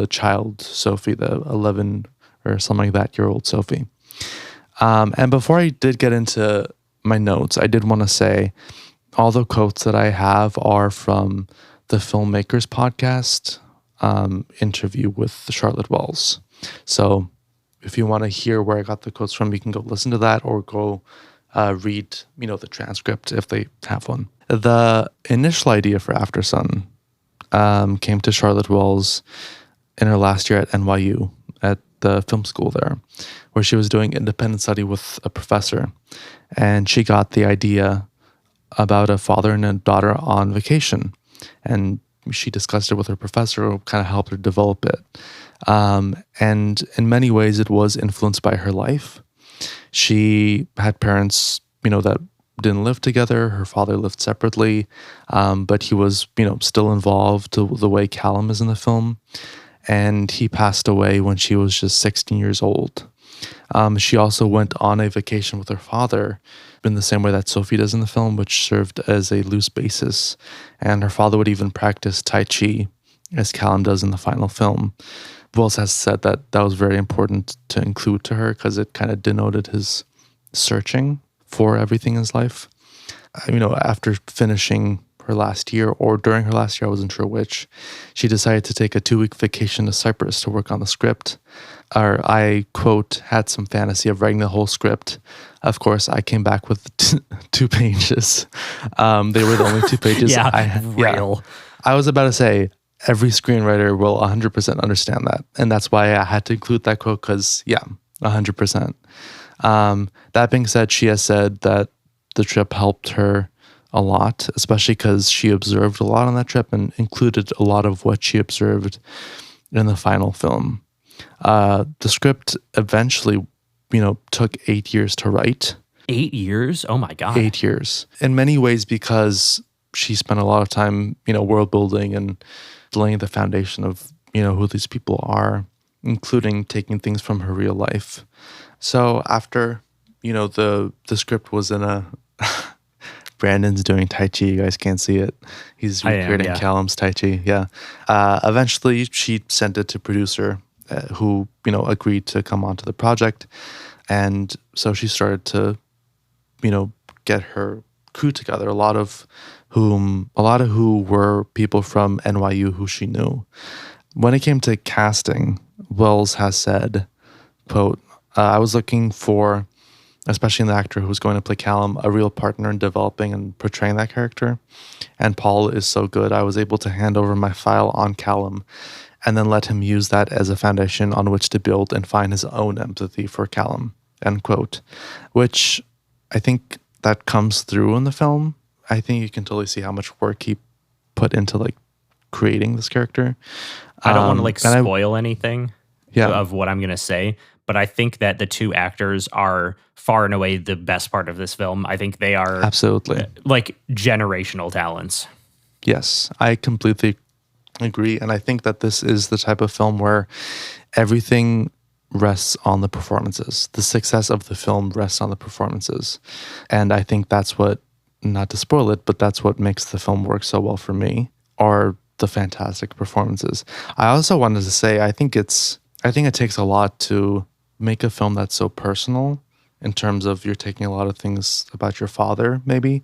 child Sophie, the 11 or something like that year old Sophie. And before I did get into my notes, I did want to say all the quotes that I have are from the Filmmakers podcast. interview with Charlotte Wells. So if you want to hear where I got the quotes from, you can go listen to that or go read, the transcript if they have one. The initial idea for Aftersun came to Charlotte Wells in her last year at NYU at the film school there, where she was doing independent study with a professor. And she got the idea about a father and a daughter on vacation. And she discussed it with her professor, who kind of helped her develop it. And in many ways, it was influenced by her life. She had parents, that didn't live together. Her father lived separately, but he was, still involved the way Callum is in the film. And he passed away when she was just 16 years old. She also went on a vacation with her father in the same way that Sophie does in the film, which served as a loose basis. And her father would even practice Tai Chi, as Callum does in the final film. Wells has said that that was very important to include to her because it kind of denoted his searching for everything in his life. After finishing her last year, or during her last year, I wasn't sure which, she decided to take a 2-week vacation to Cyprus to work on the script. Or I, quote, had some fantasy of writing the whole script. Of course, I came back with 2 pages. They were the only 2 pages. Real. I was about to say, every screenwriter will 100% understand that. And that's why I had to include that quote because, 100%. That being said, she has said that the trip helped her a lot, especially because she observed a lot on that trip and included a lot of what she observed in the final film. The script eventually, took 8 years to write. 8 years? Oh my God. 8 years. In many ways because she spent a lot of time, world building and laying the foundation of, who these people are, including taking things from her real life. So after, the script was in a... Brandon's doing Tai Chi. You guys can't see it. He's recreating Callum's Tai Chi. Yeah. Eventually, she sent it to producer who, agreed to come onto the project. And so she started to, get her crew together. A lot of who were people from NYU who she knew. When it came to casting, Wells has said, quote, I was looking for, especially in the actor who's going to play Callum, a real partner in developing and portraying that character. And Paul is so good, I was able to hand over my file on Callum and then let him use that as a foundation on which to build and find his own empathy for Callum, end quote. Which I think that comes through in the film. I think you can totally see how much work he put into creating this character. I don't want to spoil anything of what I'm going to say, but I think that the 2 actors are far and away the best part of this film. I think they are absolutely generational talents. Yes, I completely agree. And I think that this is the type of film where everything rests on the performances. The success of the film rests on the performances. And I think that's what, not to spoil it, but that's what makes the film work so well for me, are the fantastic performances. I also wanted to say, I think it takes a lot to make a film that's so personal in terms of you're taking a lot of things about your father, maybe,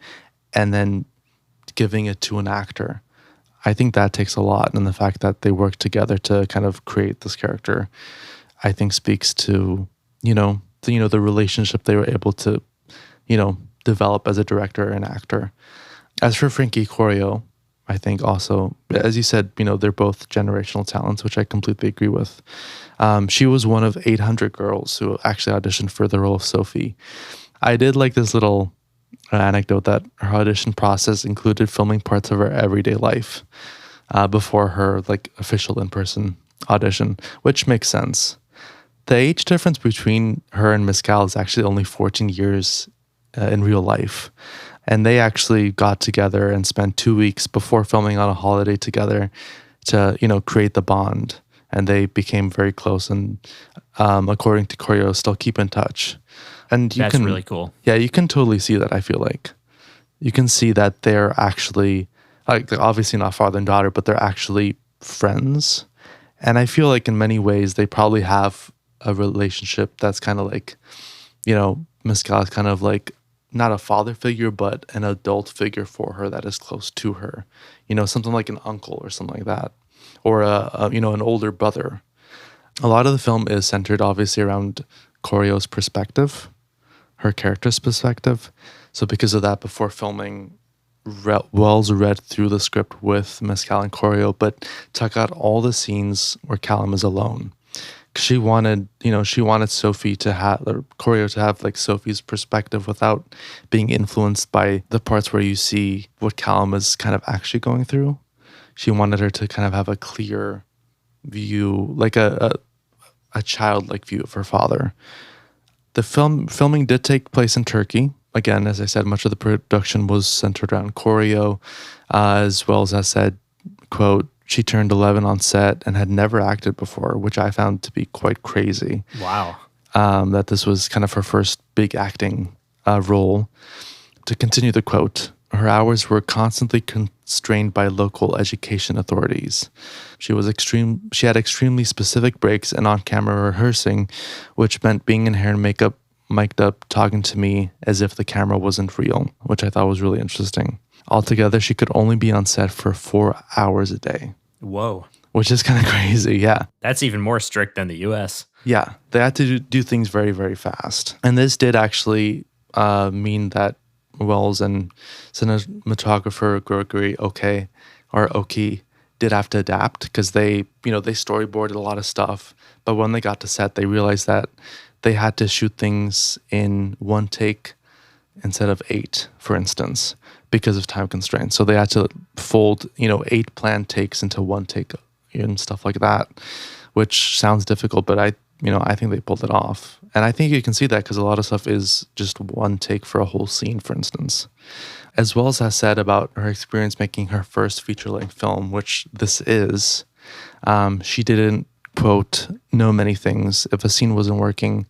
and then giving it to an actor. I think that takes a lot. And the fact that they work together to kind of create this character, I think speaks to, the relationship they were able to, develop as a director and actor. As for Frankie Corio, I think also, as you said, they're both generational talents, which I completely agree with. She was one of 800 girls who actually auditioned for the role of Sophie. I did like this little anecdote that her audition process included filming parts of her everyday life before her official in-person audition, which makes sense. The age difference between her and Mescal is actually only 14 years in real life. And they actually got together and spent 2 weeks before filming on a holiday together to, create the bond. And they became very close and, according to Corio, still keep in touch. And that's really cool. Yeah, you can totally see that, I feel like. You can see that they're actually, they're obviously not father and daughter, but they're actually friends. And I feel like in many ways, they probably have a relationship that's kind of Mescal is kind of not a father figure, but an adult figure for her that is close to her. Something like an uncle or something like that. or an older brother. A lot of the film is centered obviously around Koryo's perspective, her character's perspective. So because of that, before filming, Wells read through the script with Mescal and Koryo, but took out all the scenes where Callum is alone. She wanted Sophie to have, or Koryo to have like Sophie's perspective without being influenced by the parts where you see what Callum is kind of actually going through. She wanted her to kind of have a clear view, like a childlike view of her father. The filming did take place in Turkey. Again, as I said, much of the production was centered around Koryo, as well as I said, quote, she turned 11 on set and had never acted before, which I found to be quite crazy. Wow. That this was kind of her first big acting role. To continue the quote, her hours were constantly constrained by local education authorities. She had extremely specific breaks and on-camera rehearsing, which meant being in hair and makeup, mic'd up, talking to me as if the camera wasn't real, which I thought was really interesting. Altogether, she could only be on set for 4 hours a day. Whoa. Which is kind of crazy, yeah. That's even more strict than the US. Yeah, they had to do things very, very fast. And this did actually mean that Wells and cinematographer Gregory Oki did have to adapt because they storyboarded a lot of stuff. But when they got to set, they realized that they had to shoot things in one take instead of 8, for instance, because of time constraints. So they had to fold, 8 planned takes into one take and stuff like that, which sounds difficult, but I think they pulled it off. And I think you can see that because a lot of stuff is just one take for a whole scene, for instance. As well as I said about her experience making her first feature-length film, which this is, she didn't, quote, know many things. If a scene wasn't working,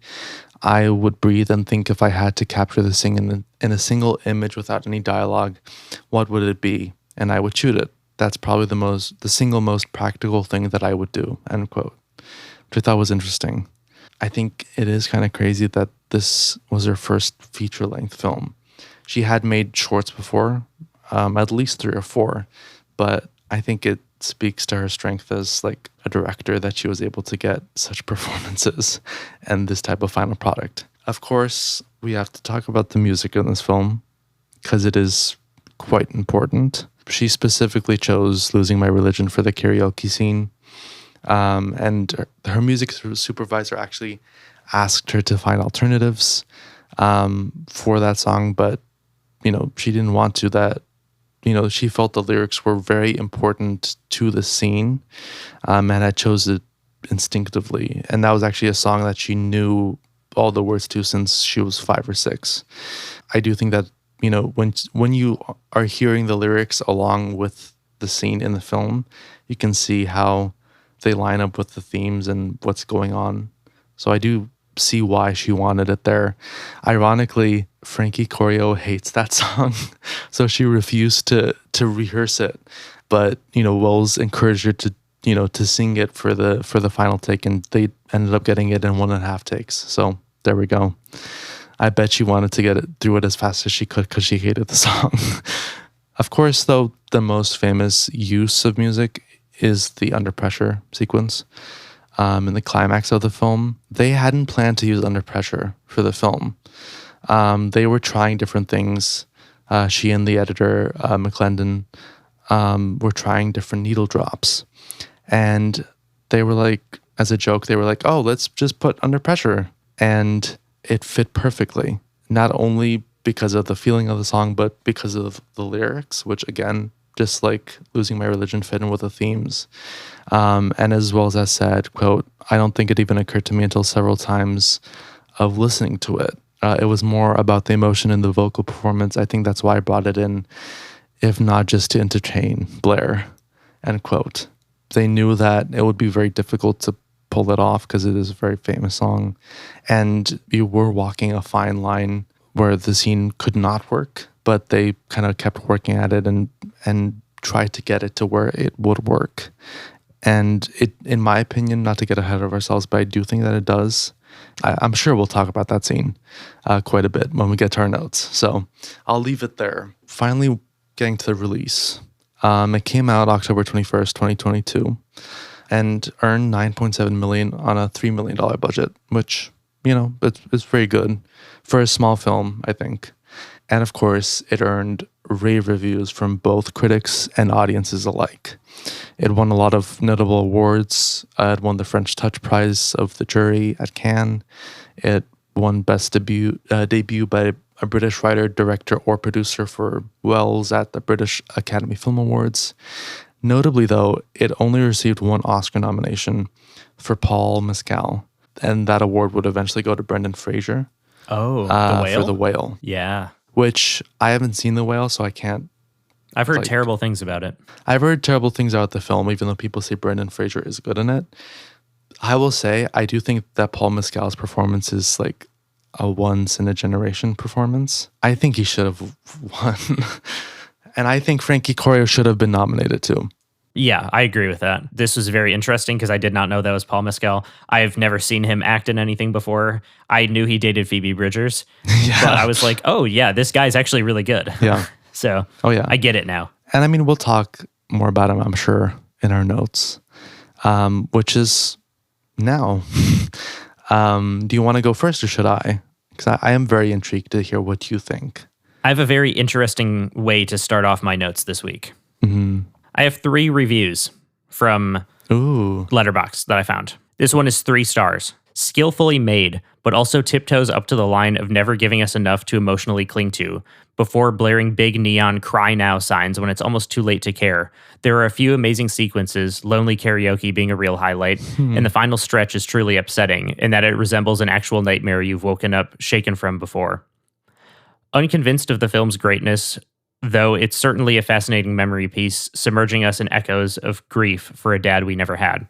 I would breathe and think if I had to capture the scene in a single image without any dialogue, what would it be? And I would shoot it. That's probably the single most practical thing that I would do, end quote. Which I thought was interesting. I think it is kind of crazy that this was her first feature-length film. She had made shorts before, at least 3 or 4, but I think it speaks to her strength as like a director that she was able to get such performances and this type of final product. Of course, we have to talk about the music in this film because it is quite important. She specifically chose Losing My Religion for the karaoke scene. And her music supervisor actually asked her to find alternatives for that song, but she didn't want to. That she felt the lyrics were very important to the scene, and had chose it instinctively. And that was actually a song that she knew all the words to since she was 5 or 6. I do think that when you are hearing the lyrics along with the scene in the film, you can see how they line up with the themes and what's going on. So I do see why she wanted it there. Ironically, Frankie Koryo hates that song, so she refused to rehearse it. But Wells encouraged her to sing it for the final take, and they ended up getting it in 1.5 takes. So there we go. I bet she wanted to get it through it as fast as she could because she hated the song. Of course, though, the most famous use of music is the Under Pressure sequence. In the climax of the film, they hadn't planned to use Under Pressure for the film. They were trying different things. She and the editor, McClendon, were trying different needle drops. And they were like, as a joke, they were like, oh, let's just put Under Pressure. And it fit perfectly, not only because of the feeling of the song, but because of the lyrics, which again, just like Losing My Religion, fit in with the themes. And as well as I said, quote, I don't think it even occurred to me until several times of listening to it. It was more about the emotion in the vocal performance. I think that's why I brought it in, if not just to entertain Blair, end quote. They knew that it would be very difficult to pull it off because it is a very famous song. And you were walking a fine line where the scene could not work, but they kind of kept working at it and tried to get it to where it would work. And it, in my opinion, not to get ahead of ourselves, but I do think that it does. I'm sure we'll talk about that scene quite a bit when we get to our notes. So I'll leave it there. Finally, getting to the release. It came out October 21st, 2022, and earned $9.7 million on a $3 million budget, which, it's very good for a small film, I think. And of course, it earned rave reviews from both critics and audiences alike. It won a lot of notable awards. It won the French Touch Prize of the jury at Cannes. It won Best Debut by a British writer, director, or producer for Wells at the British Academy Film Awards. Notably, though, it only received one Oscar nomination for Paul Mescal, and that award would eventually go to Brendan Fraser. Oh, The Whale? For The Whale. Yeah. Which I haven't seen The Whale, so I can't. I've heard terrible things about it. I've heard terrible things about the film, even though people say Brendan Fraser is good in it. I will say, I do think that Paul Mescal's performance is like a once-in-a-generation performance. I think he should have won. And I think Frankie Corio should have been nominated too. Yeah, I agree with that. This was very interesting because I did not know that was Paul Mescal. I've never seen him act in anything before. I knew he dated Phoebe Bridgers, but I was like, oh yeah, this guy's actually really good. Yeah. So I get it now. And I mean, we'll talk more about him, I'm sure, in our notes, which is now. Do you want to go first or should I? Because I am very intrigued to hear what you think. I have a very interesting way to start off my notes this week. Mm-hmm. I have 3 reviews from Letterboxd that I found. This one is 3 stars. Skillfully made, but also tiptoes up to the line of never giving us enough to emotionally cling to, before blaring big neon cry now signs when it's almost too late to care. There are a few amazing sequences, lonely karaoke being a real highlight, and the final stretch is truly upsetting in that it resembles an actual nightmare you've woken up shaken from before. Unconvinced of the film's greatness, though it's certainly a fascinating memory piece, submerging us in echoes of grief for a dad we never had.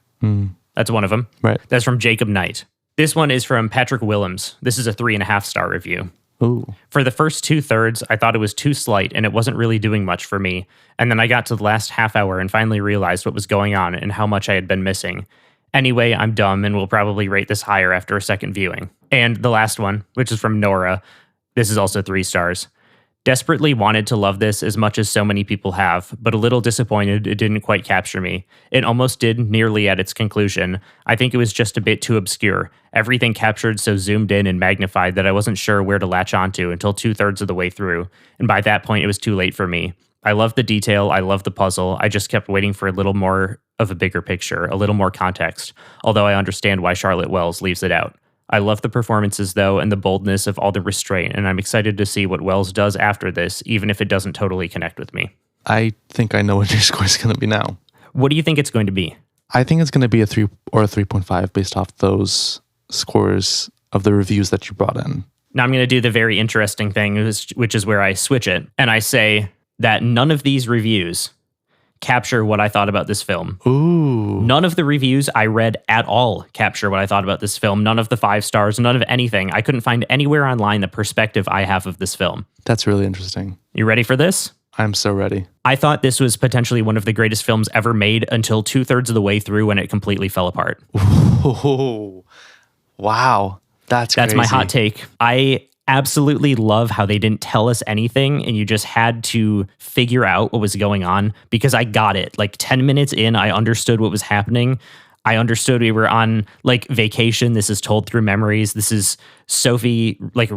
That's one of them. Right. That's from Jacob Knight. This one is from Patrick Willems. This is a 3.5-star review. Ooh. For the first 2/3, I thought it was too slight and it wasn't really doing much for me. And then I got to the last half hour and finally realized what was going on and how much I had been missing. Anyway, I'm dumb and will probably rate this higher after a second viewing. And the last one, which is from Nora. This is also 3 stars. Desperately wanted to love this as much as so many people have, but a little disappointed it didn't quite capture me. It almost did nearly at its conclusion. I think it was just a bit too obscure. Everything captured so zoomed in and magnified that I wasn't sure where to latch onto until 2/3 of the way through, and by that point it was too late for me. I love the detail, I love the puzzle, I just kept waiting for a little more of a bigger picture, a little more context, although I understand why Charlotte Wells leaves it out. I love the performances, though, and the boldness of all the restraint, and I'm excited to see what Wells does after this, even if it doesn't totally connect with me. I think I know what your score is going to be now. What do you think it's going to be? I think it's going to be a 3 or a 3.5 based off those scores of the reviews that you brought in. Now I'm going to do the very interesting thing, which is where I switch it, and I say that none of these reviews capture what I thought about this film. Ooh. None of the reviews I read at all capture what I thought about this film. None of the 5 stars, none of anything. I couldn't find anywhere online the perspective I have of this film. That's really interesting. You ready for this? I'm so ready. I thought this was potentially one of the greatest films ever made until 2/3 of the way through when it completely fell apart. Ooh. Wow. That's crazy. That's my hot take. I absolutely love how they didn't tell us anything and you just had to figure out what was going on, because I got it. Like 10 minutes in, I understood what was happening. I understood we were on like vacation. This is told through memories. This is Sophie like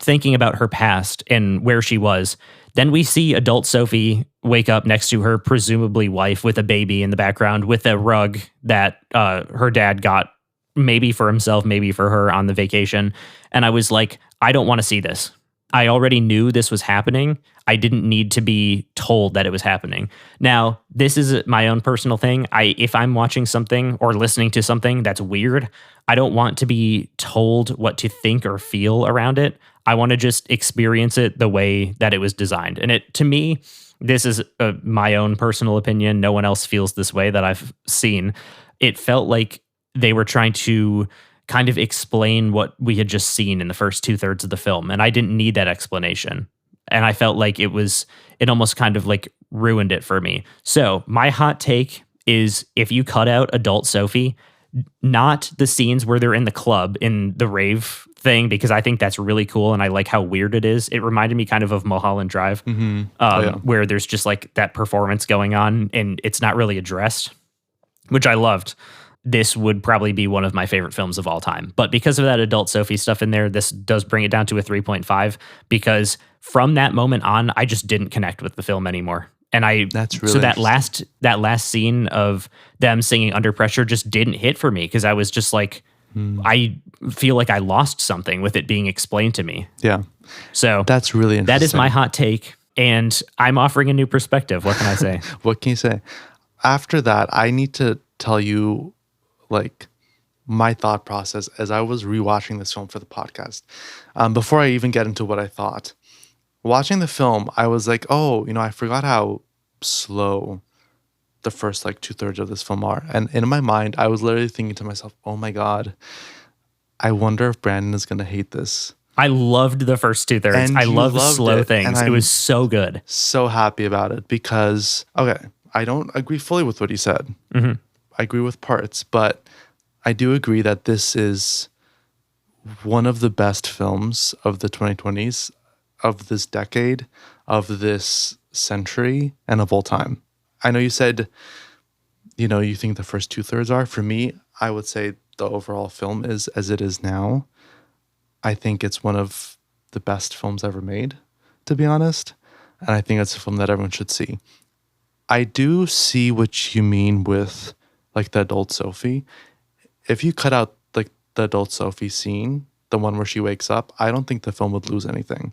thinking about her past and where she was. Then we see adult Sophie wake up next to her presumably wife with a baby in the background with a rug that her dad got, maybe for himself, maybe for her on the vacation. And I was like, I don't want to see this. I already knew this was happening. I didn't need to be told that it was happening. Now, this is my own personal thing. If I'm watching something or listening to something that's weird, I don't want to be told what to think or feel around it. I want to just experience it the way that it was designed. And to me, this is my own personal opinion. No one else feels this way that I've seen. It felt like they were trying to kind of explain what we had just seen in the first 2/3 of the film. And I didn't need that explanation. And I felt like it almost kind of like ruined it for me. So my hot take is, if you cut out adult Sophie, not the scenes where they're in the club, in the rave thing because I think that's really cool and I like how weird it is. It reminded me kind of Mulholland Drive, where there's just like that performance going on and it's not really addressed, which I loved. This would probably be one of my favorite films of all time. But because of that adult Sophie stuff in there, this does bring it down to a 3.5 because from that moment on, I just didn't connect with the film anymore. And That's really so that last scene of them singing Under Pressure just didn't hit for me because I was just like, I feel like I lost something with it being explained to me. Yeah. So that's really interesting. That is my hot take. And I'm offering a new perspective. What can I say? What can you say? After that, I need to tell you like my thought process as I was rewatching this film for the podcast. Before I even get into what I thought, watching the film, I was like, oh, I forgot how slow the first like 2/3 of this film are. And in my mind, I was literally thinking to myself, oh my God, I wonder if Brandon is going to hate this. I loved the first 2/3. I love slow things. It was so good. So happy about it because, okay, I don't agree fully with what you said. Mm-hmm. I agree with parts, but I do agree that this is one of the best films of the 2020s, of this decade, of this century, and of all time. I know you said, you think the first 2/3 are. For me, I would say the overall film is as it is now. I think it's one of the best films ever made, to be honest. And I think it's a film that everyone should see. I do see what you mean with like the adult Sophie. If you cut out like the adult Sophie scene, the one where she wakes up, I don't think the film would lose anything,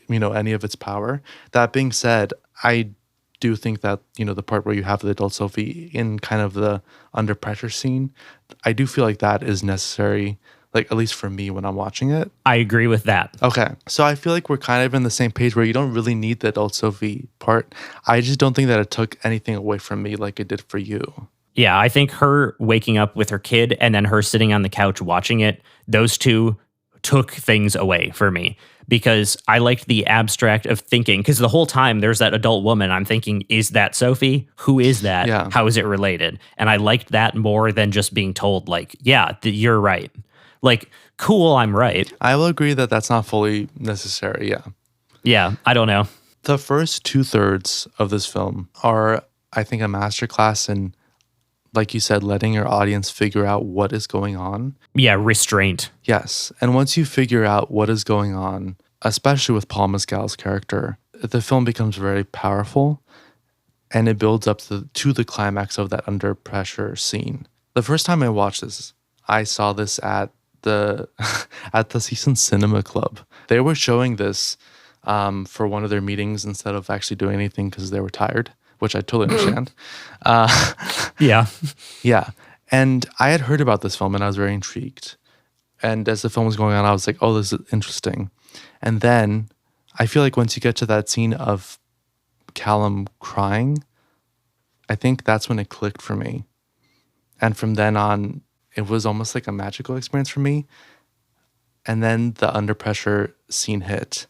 any of its power. That being said, I do think that, the part where you have the adult Sophie in kind of the under pressure scene, I do feel like that is necessary, like at least for me when I'm watching it. I agree with that. Okay. So I feel like we're kind of in the same page where you don't really need the adult Sophie part. I just don't think that it took anything away from me like it did for you. Yeah, I think her waking up with her kid and then her sitting on the couch watching it, those two took things away for me because I liked the abstract of thinking because the whole time there's that adult woman. I'm thinking, is that Sophie? Who is that? Yeah. How is it related? And I liked that more than just being told like, yeah, you're right. Like, cool, I'm right. I will agree that that's not fully necessary. Yeah. Yeah, I don't know. The first 2/3 of this film are, I think, a masterclass in, like you said, letting your audience figure out what is going on. Yeah, restraint. Yes. And once you figure out what is going on, especially with Paul Mescal's character, the film becomes very powerful and it builds up to the climax of that under pressure scene. The first time I watched this, I saw this at the Season Cinema Club. They were showing this for one of their meetings instead of actually doing anything because they were tired, which I totally understand. Yeah. Yeah. And I had heard about this film and I was very intrigued. And as the film was going on, I was like, oh, this is interesting. And then I feel like once you get to that scene of Callum crying, I think that's when it clicked for me. And from then on, it was almost like a magical experience for me. And then the under pressure scene hit.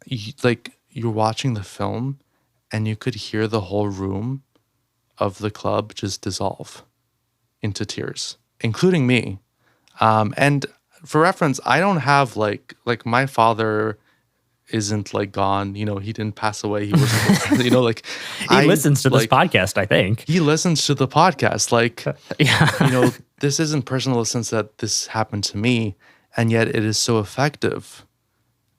You're watching the film and you could hear the whole room of the club just dissolve into tears, including me. And for reference, I don't have like my father isn't like gone, he didn't pass away. He wasn't, like he listens to this podcast, I think. He listens to the podcast. Like, yeah. This isn't personal sense that this happened to me. And yet it is so effective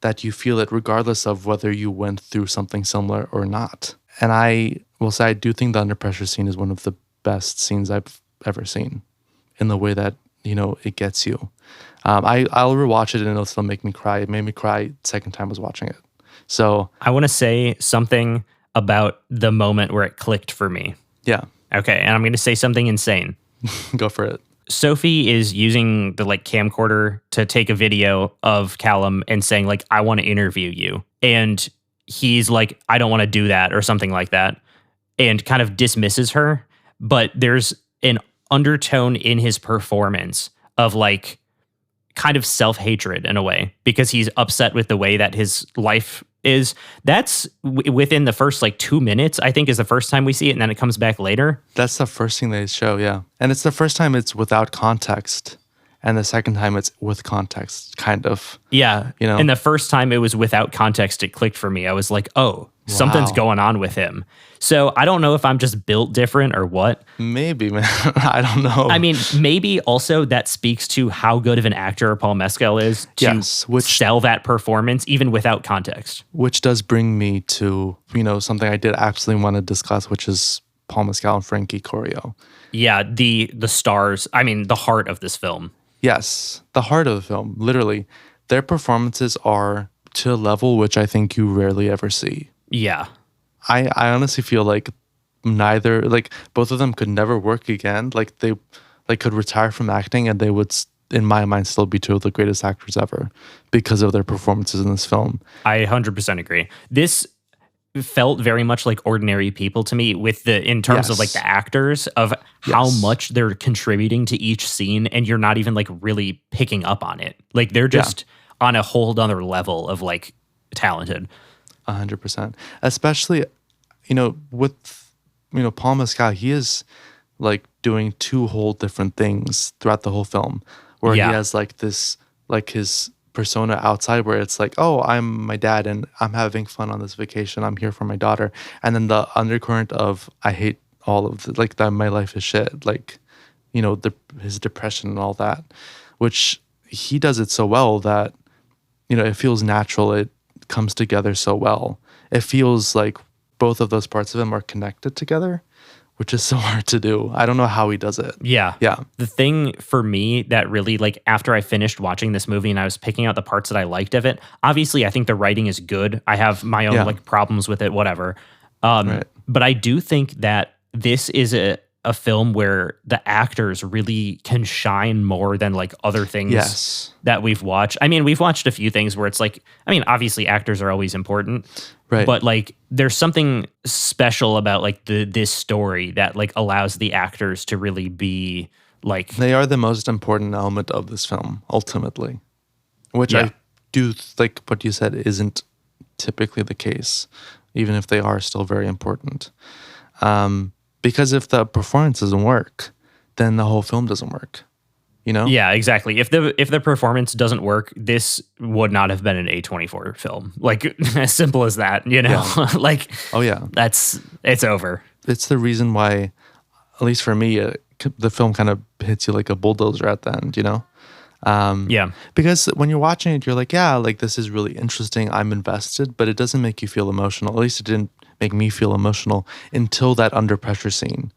that you feel it regardless of whether you went through something similar or not. And I will say, I do think the under pressure scene is one of the best scenes I've ever seen in the way that, it gets you. I'll rewatch it and it'll still make me cry. It made me cry second time I was watching it. So I want to say something about the moment where it clicked for me. Yeah. Okay. And I'm going to say something insane. Go for it. Sophie is using the camcorder to take a video of Callum and saying I want to interview you. And he's like, I don't want to do that or something like that. And kind of dismisses her. But there's an undertone in his performance of kind of self-hatred in a way because he's upset with the way that his life is. That's within the first 2 minutes, I think, is the first time we see it, and then it comes back later. That's the first thing they show, yeah. And it's the first time it's without context and the second time it's with context, kind of. Yeah. You know? And the first time it was without context, it clicked for me. I was like, oh, something's Wow. going on with him. So I don't know if I'm just built different or what. Maybe, man. I don't know. I mean, maybe also that speaks to how good of an actor Paul Mescal is to Yes, sell that performance even without context. Which does bring me to, something I did absolutely want to discuss, which is Paul Mescal and Frankie Corio. Yeah, the stars, I mean, the heart of this film. Yes, the heart of the film, literally. Their performances are to a level which I think you rarely ever see. Yeah. I honestly feel like both of them could never work again. Like they could retire from acting and they would, in my mind, still be two of the greatest actors ever because of their performances in this film. I 100% agree. This felt very much like ordinary people to me in terms of like the actors of how much they're contributing to each scene, and you're not even like really picking up on it. Like they're just on a whole other level of like talented. 100%. Especially, with, Paul Mescal, he is like doing two whole different things throughout the whole film where he has like this, like his persona outside where it's like, oh, I'm my dad and I'm having fun on this vacation. I'm here for my daughter. And then the undercurrent of, I hate all of the, like that my life is shit. Like, his depression and all that, which he does it so well that, it feels natural. It comes together so well. It feels like both of those parts of him are connected together, which is so hard to do. I don't know how he does it. Yeah. Yeah. The thing for me that really, like, after I finished watching this movie and I was picking out the parts that I liked of it, obviously I think the writing is good. I have my own like problems with it, whatever. But I do think that this is a film where the actors really can shine more than like other things that we've watched. I mean, we've watched a few things where it's like, I mean, obviously actors are always important, but like there's something special about like this story that like allows the actors to really be like, they are the most important element of this film ultimately, which I do think what you said isn't typically the case, even if they are still very important. Because if the performance doesn't work, then the whole film doesn't work. Yeah, exactly. If the performance doesn't work, this would not have been an A24 film. Like as simple as that, like, oh yeah, it's over. It's the reason why, at least for me, the film kind of hits you like a bulldozer at the end, because when you're watching it, you're like, yeah, like this is really interesting. I'm invested, but it doesn't make you feel emotional. At least it didn't make me feel emotional until that under pressure scene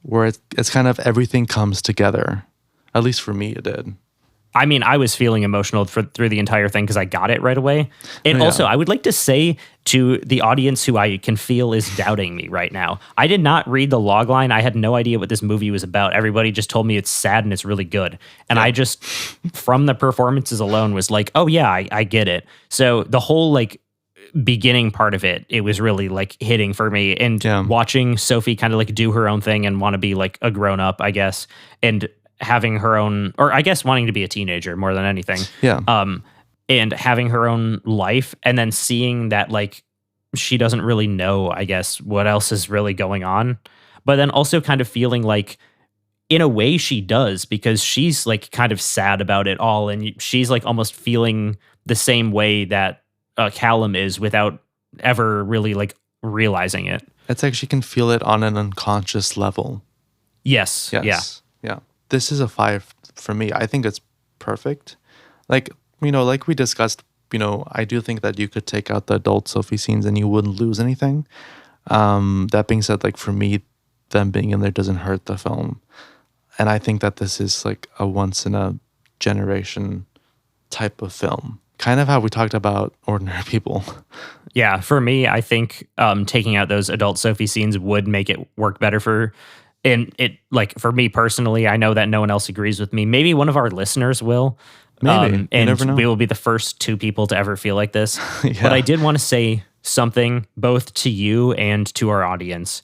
where it's kind of everything comes together. At least for me, it did. I mean, I was feeling emotional through the entire thing because I got it right away. And also, I would like to say to the audience who I can feel is doubting me right now, I did not read the log line. I had no idea what this movie was about. Everybody just told me it's sad and it's really good. And I just, from the performances alone, was like, oh yeah, I get it. So the whole like beginning part of it was really like hitting for me, and watching Sophie kind of like do her own thing and want to be like a grown up, I guess, and having her own, or I guess wanting to be a teenager more than anything. And having her own life, and then seeing that like she doesn't really know, I guess, what else is really going on. But then also kind of feeling like in a way she does, because she's like kind of sad about it all, and she's like almost feeling the same way that Callum is without ever really like realizing it. It's like she can feel it on an unconscious level. Yes. Yeah. This is a 5 for me. I think it's perfect. Like, like we discussed, I do think that you could take out the adult Sophie scenes and you wouldn't lose anything. That being said, like for me, them being in there doesn't hurt the film. And I think that this is like a once in a generation type of film. Kind of how we talked about Ordinary People. Yeah, for me, I think taking out those adult Sophie scenes would make it work better and it, like, for me personally, I know that no one else agrees with me. Maybe one of our listeners will. Maybe. And never know. We will be the first 2 people to ever feel like this. But I did want to say something both to you and to our audience.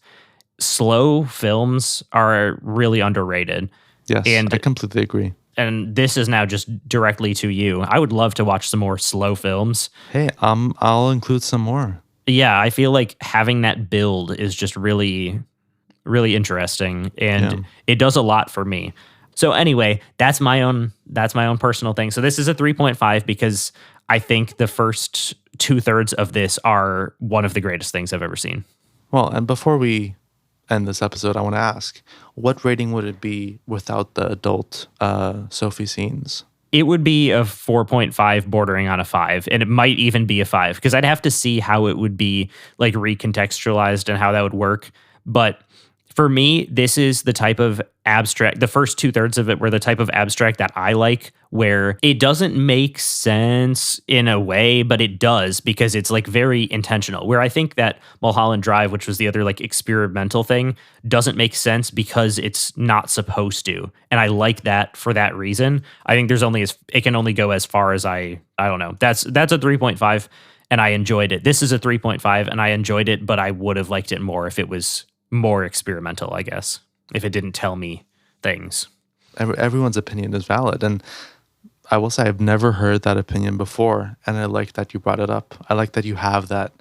Slow films are really underrated. Yes, and I completely agree. And this is now just directly to you. I would love to watch some more slow films. Hey, I'll include some more. Yeah, I feel like having that build is just really, really interesting. And it does a lot for me. So anyway, that's my own personal thing. So this is a 3.5 because I think the first 2/3 of this are one of the greatest things I've ever seen. Well, and before we end this episode, I want to ask, what rating would it be without the adult Sophie scenes? It would be a 4.5 bordering on a 5, and it might even be a 5 because I'd have to see how it would be like recontextualized and how that would work. But for me, this is the type of abstract, the first 2/3 of it were the type of abstract that I like, where it doesn't make sense in a way, but it does because it's like very intentional. Where I think that Mulholland Drive, which was the other like experimental thing, doesn't make sense because it's not supposed to. And I like that for that reason. I think it can only go as far as I don't know. That's a 3.5 and I enjoyed it. This is a 3.5 and I enjoyed it, but I would have liked it more if it was more experimental, I guess, if it didn't tell me things. Everyone's opinion is valid. And I will say I've never heard that opinion before. And I like that you brought it up. I like that you have that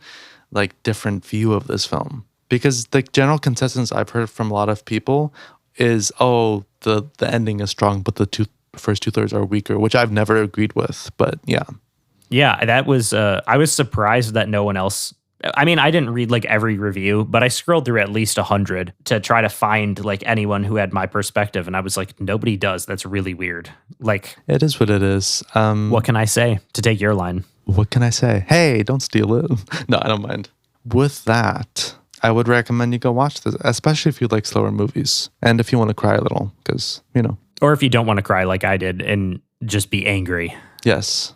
like different view of this film. Because the general consensus I've heard from a lot of people is, oh, the ending is strong, but the first 2/3 are weaker, which I've never agreed with. But yeah. Yeah, that was, I was surprised that no one else, I mean, I didn't read like every review, but I scrolled through at least 100 to try to find like anyone who had my perspective. And I was like, nobody does. That's really weird. Like, it is what it is. What can I say to take your line? What can I say? Hey, don't steal it. No, I don't mind. With that, I would recommend you go watch this, especially if you like slower movies and if you want to cry a little, because, you know. Or if you don't want to cry like I did and just be angry. Yes.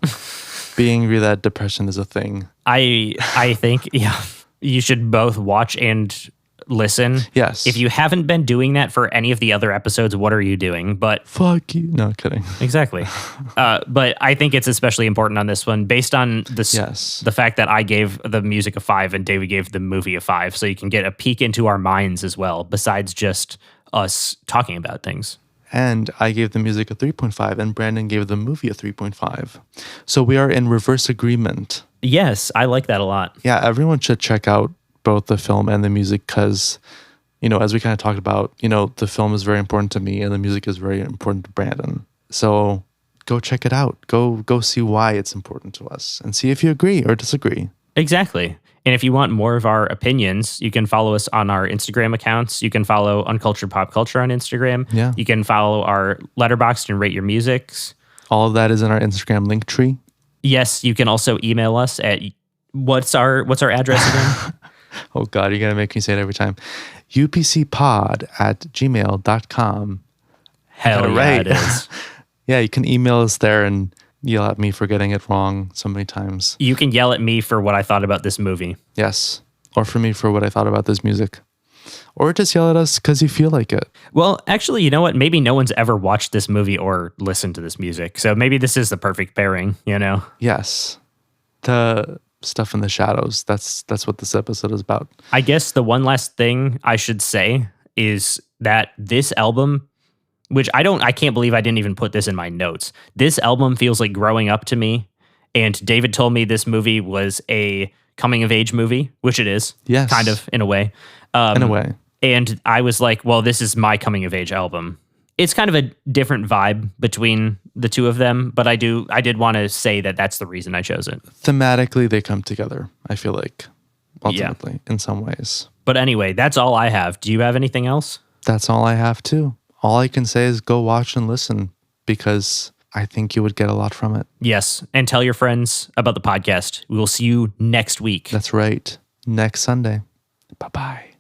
Be angry that depression is a thing. I think, yeah, you should both watch and listen. Yes. If you haven't been doing that for any of the other episodes, what are you doing? But fuck you. No, kidding. Exactly. But I think it's especially important on this one based on this, the fact that I gave the music a 5 and David gave the movie a 5. So you can get a peek into our minds as well, besides just us talking about things. And I gave the music a 3.5 and Brandon gave the movie a 3.5. So we are in reverse agreement. Yes, I like that a lot. Yeah, everyone should check out both the film and the music because, you know, as we kind of talked about, you know, the film is very important to me and the music is very important to Brandon. So go check it out. Go see why it's important to us and see if you agree or disagree. Exactly. And if you want more of our opinions, you can follow us on our Instagram accounts. You can follow Uncultured Pop Culture on Instagram. Yeah. You can follow our Letterboxd and rate your musics. All of that is in our Instagram link tree. Yes, you can also email us at what's our address again? Oh God, you're gonna make me say it every time. upcpod@gmail.com. Hell yeah, right. It is. Yeah, you can email us there and yell at me for getting it wrong so many times. You can yell at me for what I thought about this movie. Yes. Or for me for what I thought about this music. Or just yell at us because you feel like it. Well, actually, you know what? Maybe no one's ever watched this movie or listened to this music. So maybe this is the perfect pairing, you know? Yes. The stuff in the shadows. That's what this episode is about. I guess the one last thing I should say is that this album, which I can't believe I didn't even put this in my notes. This album feels like growing up to me. And David told me this movie was a coming of age movie, which it is. Yes. Kind of, in a way. In a way. And I was like, well, this is my coming of age album. It's kind of a different vibe between the two of them, but I did want to say that that's the reason I chose it. Thematically, they come together, I feel like, ultimately, in some ways. But anyway, that's all I have. Do you have anything else? That's all I have, too. All I can say is go watch and listen because I think you would get a lot from it. Yes, and tell your friends about the podcast. We will see you next week. That's right. Next Sunday. Bye-bye.